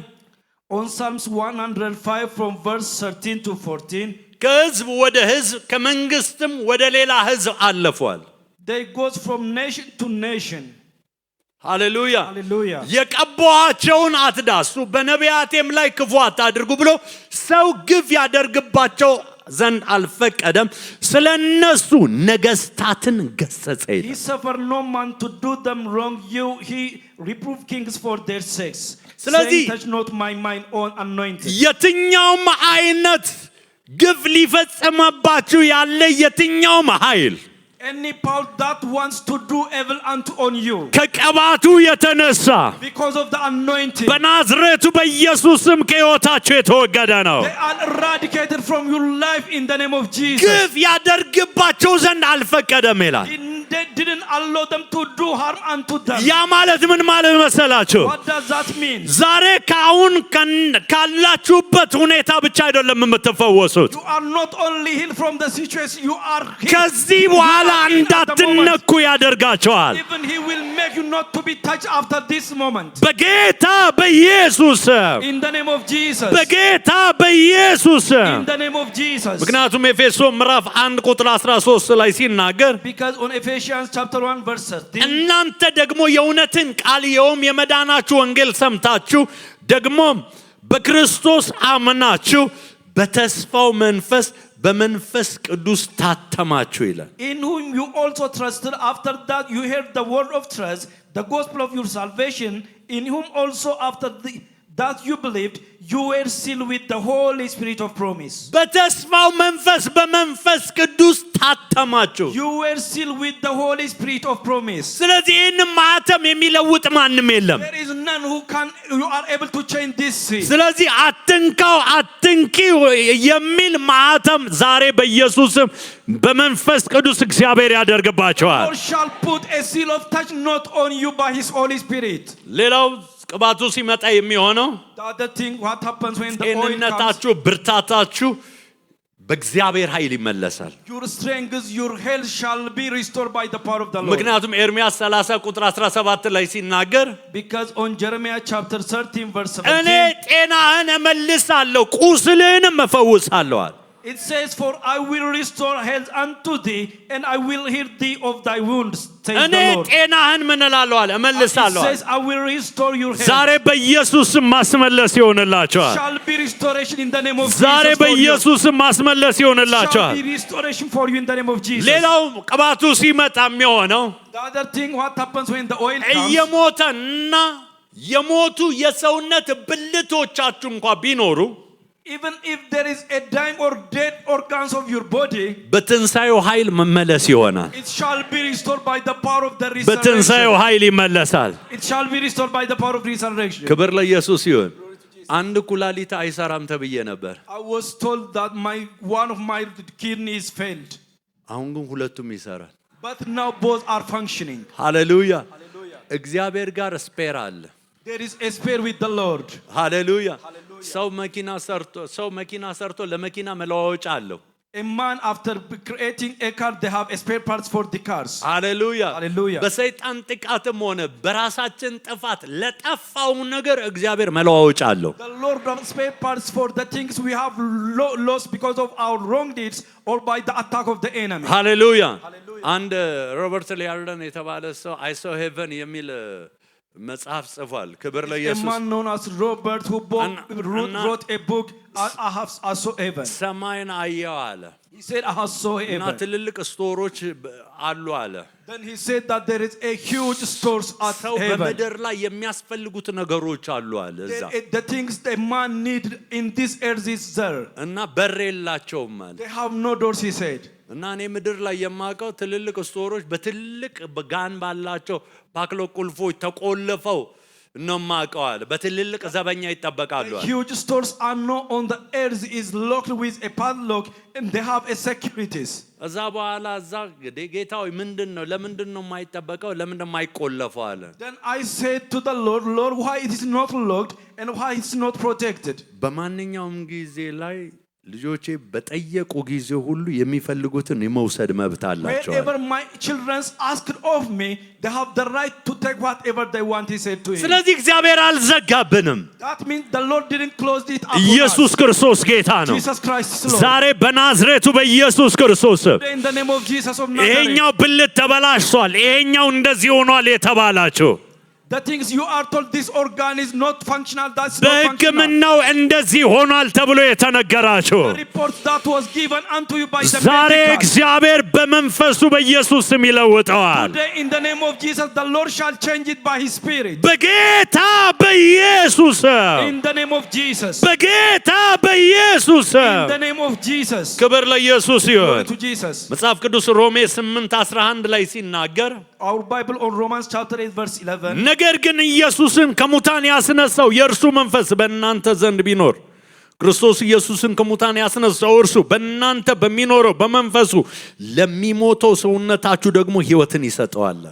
On Psalms 105 from verse 13 to 14, ከሕዝብ ወደ ሕዝብ ከመንግስትም ወደ ሌላ ሕዝብ አለፏል። they goes from nation to nation. ሃሌሉያ። Hallelujah. የቀባኋቸውን አትዳሱ በነቢያቴም ላይ ክፉ አታድርጉ ብሎ ሰው ግፍ ያደርግባቸው ዘንድ አልፈቀደም፣ ስለ እነሱ ነገስታትን ገሰጸ He ይላል። suffered no man to do them wrong. He reproved kings for their sakes. ስለዚህ Saying, touch not my mine own anointed. የትኛውም አይነት ግፍ ሊፈጸመባችሁ ያለ የትኛውም ኃይል Any power that wants to do evil unto on you, ከቀባቱ የተነሳ because of the anointing, በናዝሬቱ በኢየሱስ ስም ከሕይወታችሁ የተወገደ ነው። they are eradicated from your life in the name of Jesus. ግፍ ያደርግባቸው ዘንድ አልፈቀደም ይላል። They didn't allow them to do harm unto them. ያ ማለት ምን ማለት መሰላችሁ? What does that mean? ዛሬ ከአሁን ካላችሁበት ሁኔታ ብቻ አይደለም የምትፈወሱት። You are not only healed from the situation, you are healed. ከዚህ በኋላ You are healed at the moment. እንዳትነኩ ያደርጋቸዋል። Even he will make you not to be touched after this moment. በጌታ በኢየሱስ ስም፣ In the name of Jesus. በጌታ በኢየሱስ ስም። In the name of Jesus. ምክንያቱም ኤፌሶን ምዕራፍ 1 ቁጥር 13 ላይ ሲናገር Because on Ephesians chapter 1 verse 13, እናንተ ደግሞ የእውነትን ቃል ይኸውም የመዳናችሁ ወንጌል ሰምታችሁ ደግሞም በክርስቶስ አምናችሁ በተስፋው መንፈስ በመንፈስ ቅዱስ ታተማችሁ ይላል። in whom you also trusted, after that you heard the word of trust, the gospel of your salvation, in whom also after that you believed, you were sealed with the Holy Spirit of promise. በተስፋው መንፈስ በመንፈስ ቅዱስ ታተማችሁ። You were sealed with the Holy Spirit of promise. ስለዚህ ይህን ማህተም የሚለውጥ ማንም የለም። There is none who are able to change this seal. ስለዚህ አትንካው አትንኪው የሚል ማህተም ዛሬ በኢየሱስም በመንፈስ ቅዱስ እግዚአብሔር ያደርግባቸዋል። God shall put a seal of touch not on you by his Holy Spirit. ሌላው ቅባቱ ሲመጣ የሚሆነው The other thing what happens when the oil comes, ጤንነታችሁ ብርታታችሁ በእግዚአብሔር ኃይል ይመለሳል። your strength, your health shall be restored by the power of the Lord. ምክንያቱም ኤርምያስ 30 ቁጥር 17 ላይ ሲናገር Because on Jeremiah chapter 13 verse እኔ 17 ጤናህን እመልሳለሁ ቁስልህንም እፈውሳለሁ አለ። it says, for I will restore health unto thee and I will heal thee of thy wounds, says እኔ the Lord. ጤናህን ምን እላለሁ አለ It እመልሳለሁ አለ። says, I will restore your health. ዛሬ በኢየሱስም ማስመለስ ይሆንላችኋል። Shall be restoration in the name of ዛሬ Jesus for you. በኢየሱስም ማስመለስ Shall ይሆንላችኋል። be restoration for you in the name of Jesus. ሌላው ቅባቱ ሲመጣ የሚሆነው The other thing what happens when the oil comes, እየሞተና የሞቱ የሰውነት ብልቶቻችሁ እንኳን ቢኖሩ even if there is a dying or dead organs of your body, በትንሣኤው ኃይል መመለስ ይሆናል። it shall be restored by the power of the በትንሣኤው resurrection. ኃይል ይመለሳል። It shall be restored by the power of resurrection. ክብር ለኢየሱስ ይሁን። አንድ ኩላሊት አይሰራም ተብዬ ነበር። I was told that one of my kidneys failed, አሁን ግን ሁለቱም ይሰራል። but now both are functioning. ሃሌሉያ። እግዚአብሔር ጋር ስፔር አለ። There is a spare with the Lord. ሃሌሉያ። ሰው መኪና ሰርቶ ለመኪና መለዋወጫ አለው። A man after creating a car, they have a spare parts for the cars. ሃሌሉያ። Hallelujah. በሰይጣን ጥቃትም ሆነ በራሳችን ጥፋት ለጠፋው ነገር እግዚአብሔር መለዋወጫ አለው። The Lord of spare parts for the things we have lost because of our wrong deeds or by the attack of the enemy. ሃሌሉያ። አንድ ሮበርት ሊያርደን የተባለ ሰው አይ ሶ ሄቨን የሚል መጽሐፍ ጽፏል። ክብር A ለኢየሱስ። man known as Robert who wrote a book, I saw heaven. ሰማይን አየው አለ He said, I saw እና heaven. ትልልቅ ስቶሮች አሉ አለ። Then he said that there is a huge stores at ሰው heaven. በምድር ላይ የሚያስፈልጉት ነገሮች አሉ አለ እዛ The things the man need in this earth is there. እና በር የላቸውም አለ። They have no doors, he said. እና እኔ ምድር ላይ የማውቀው ትልልቅ ስቶሮች በትልቅ ጋን ባላቸው ባክሎ ቁልፎች ተቆልፈው ነው የማውቀው አለ። በትልልቅ ዘበኛ ይጠበቃሉ አለ። Huge stores are not on the earth is locked with a padlock and they have a securities. እዛ በኋላ እዛ ጌታው ምንድነው ለምንድነው የማይጠበቀው ለምንድነው የማይቆለፈው አለ። Then I said to the Lord, Lord, why it is not locked and why it's not protected? በማንኛውም ጊዜ ላይ ልጆቼ በጠየቁ ጊዜ ሁሉ የሚፈልጉትን የመውሰድ መብት አላቸው። Wherever my children asked of me, they have the right to take whatever they want, he said to him. ስለዚህ እግዚአብሔር አልዘጋብንም። That means the Lord didn't close it up. ኢየሱስ ክርስቶስ ጌታ ነው። Jesus Christ is Lord. ዛሬ በናዝሬቱ በኢየሱስ ክርስቶስ In the name of Jesus of Nazareth. ይሄኛው ብልት ተበላሽቷል፣ ይሄኛው እንደዚህ ሆኗል የተባላችሁ The things you are told this organ is not functional, that's not functional. በሕክምናው እንደዚህ ሆኗል ተብሎ የተነገራችሁ The report that was given unto you by the ዛሬ medical. እግዚአብሔር በመንፈሱ በኢየሱስ ስም ይለውጠዋል። Today in the name of Jesus, the Lord shall change it by his spirit. በጌታ በኢየሱስ In the name of Jesus. በጌታ በኢየሱስ In the name of Jesus. ክብር ለኢየሱስ Glory ይሁን። to Jesus. መጽሐፍ ቅዱስ ሮሜ 8:11 ላይ ሲናገር Our Bible on Romans chapter 8 verse 11. ነገር ግን ኢየሱስን ከሙታን ያስነሳው የእርሱ መንፈስ በእናንተ ዘንድ ቢኖር ክርስቶስ ኢየሱስን ከሙታን ያስነሳው እርሱ በእናንተ በሚኖረው በመንፈሱ ለሚሞተው ሰውነታችሁ ደግሞ ሕይወትን ይሰጠዋል።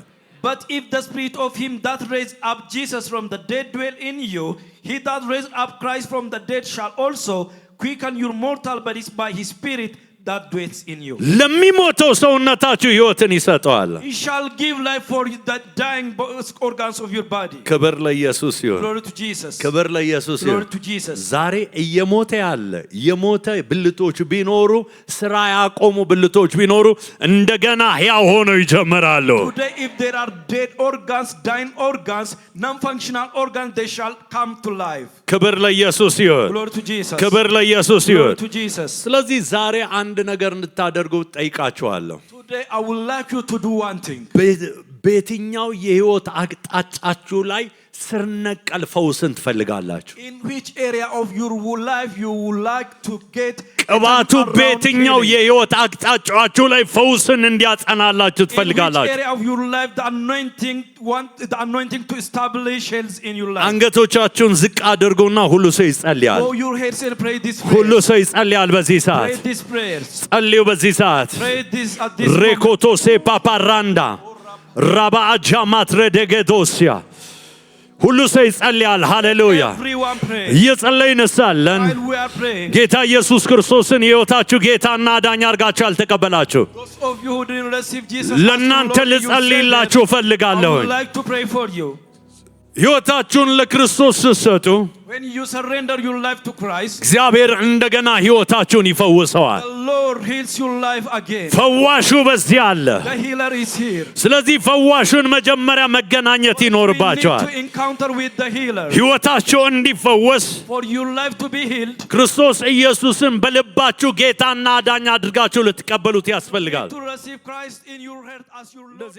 But if the spirit of him that raised up Jesus from the dead dwell in you, he that raised up Christ from the dead shall also quicken your mortal bodies by his spirit that dwells in you. ለሚሞተው ሰውነታችሁ ሕይወትን ይሰጠዋል። He shall give life for the dying organs of your body. ክብር ለኢየሱስ ይሁን። Glory to Jesus. ክብር ለኢየሱስ ይሁን። Glory to Jesus. ዛሬ እየሞተ ያለ የሞተ ብልቶች ቢኖሩ ስራ ያቆሙ ብልቶች ቢኖሩ እንደገና ሕያው ሆነው ይጀምራሉ። Today if there are dead organs, dying organs, non-functional organs, they shall come to life. ክብር ለኢየሱስ ይሁን። Glory to Jesus. ክብር ለኢየሱስ Glory ይሁን። to Jesus. ስለዚህ ዛሬ አንድ ነገር እንድታደርጉ ጠይቃችኋለሁ። Today I would like you to do one thing. በየትኛው የህይወት አቅጣጫችሁ ላይ ስር ነቀል ፈውስን ትፈልጋላችሁ? In which area of your life you would like to get ቅባቱ በየትኛው የህይወት አቅጣጫችሁ ላይ ፈውስን እንዲያጸናላችሁ in which ትፈልጋላችሁ? area of your life the anointing to establish health in your life? አንገቶቻችሁን ዝቅ አድርጉና ሁሉ ሰው ይጸልያል። Bow your heads and pray this ሁሉ prayer. ሰው ይጸልያል በዚህ ሰዓት። Pray these prayers. ጸልዩ በዚህ ሰዓት። Pray this at this moment. ሬኮቶሴ ፓፓራንዳ ራባአጃ ማትረደገዶሲያ ሁሉ ሰው ይጸልያል። ሃሌሉያ። Everyone pray. እየጸለይን ሳለን While we are praying, ጌታ ኢየሱስ ክርስቶስን የሕይወታችሁ ጌታና አዳኝ አድርጋችሁ አልተቀበላችሁ። those of you who didn't receive Jesus as ለእናንተ your Lord, you ልጸልይላችሁ said that, I እፈልጋለሁኝ። would like to pray for you. ሕይወታችሁን ለክርስቶስ ስትሰጡ When you surrender your life to Christ, እግዚአብሔር እንደገና ሕይወታችሁን ይፈውሰዋል። the Lord heals your life again. ፈዋሹ በዚህ አለ። The healer is here. ስለዚህ ፈዋሹን መጀመሪያ መገናኘት We need ይኖርባቸዋል። to encounter with the healer. ሕይወታቸው እንዲፈወስ For your life to be healed, ክርስቶስ ኢየሱስን በልባችሁ ጌታና አዳኝ አድርጋችሁ ልትቀበሉት ያስፈልጋል። to receive Christ in your heart as your Lord.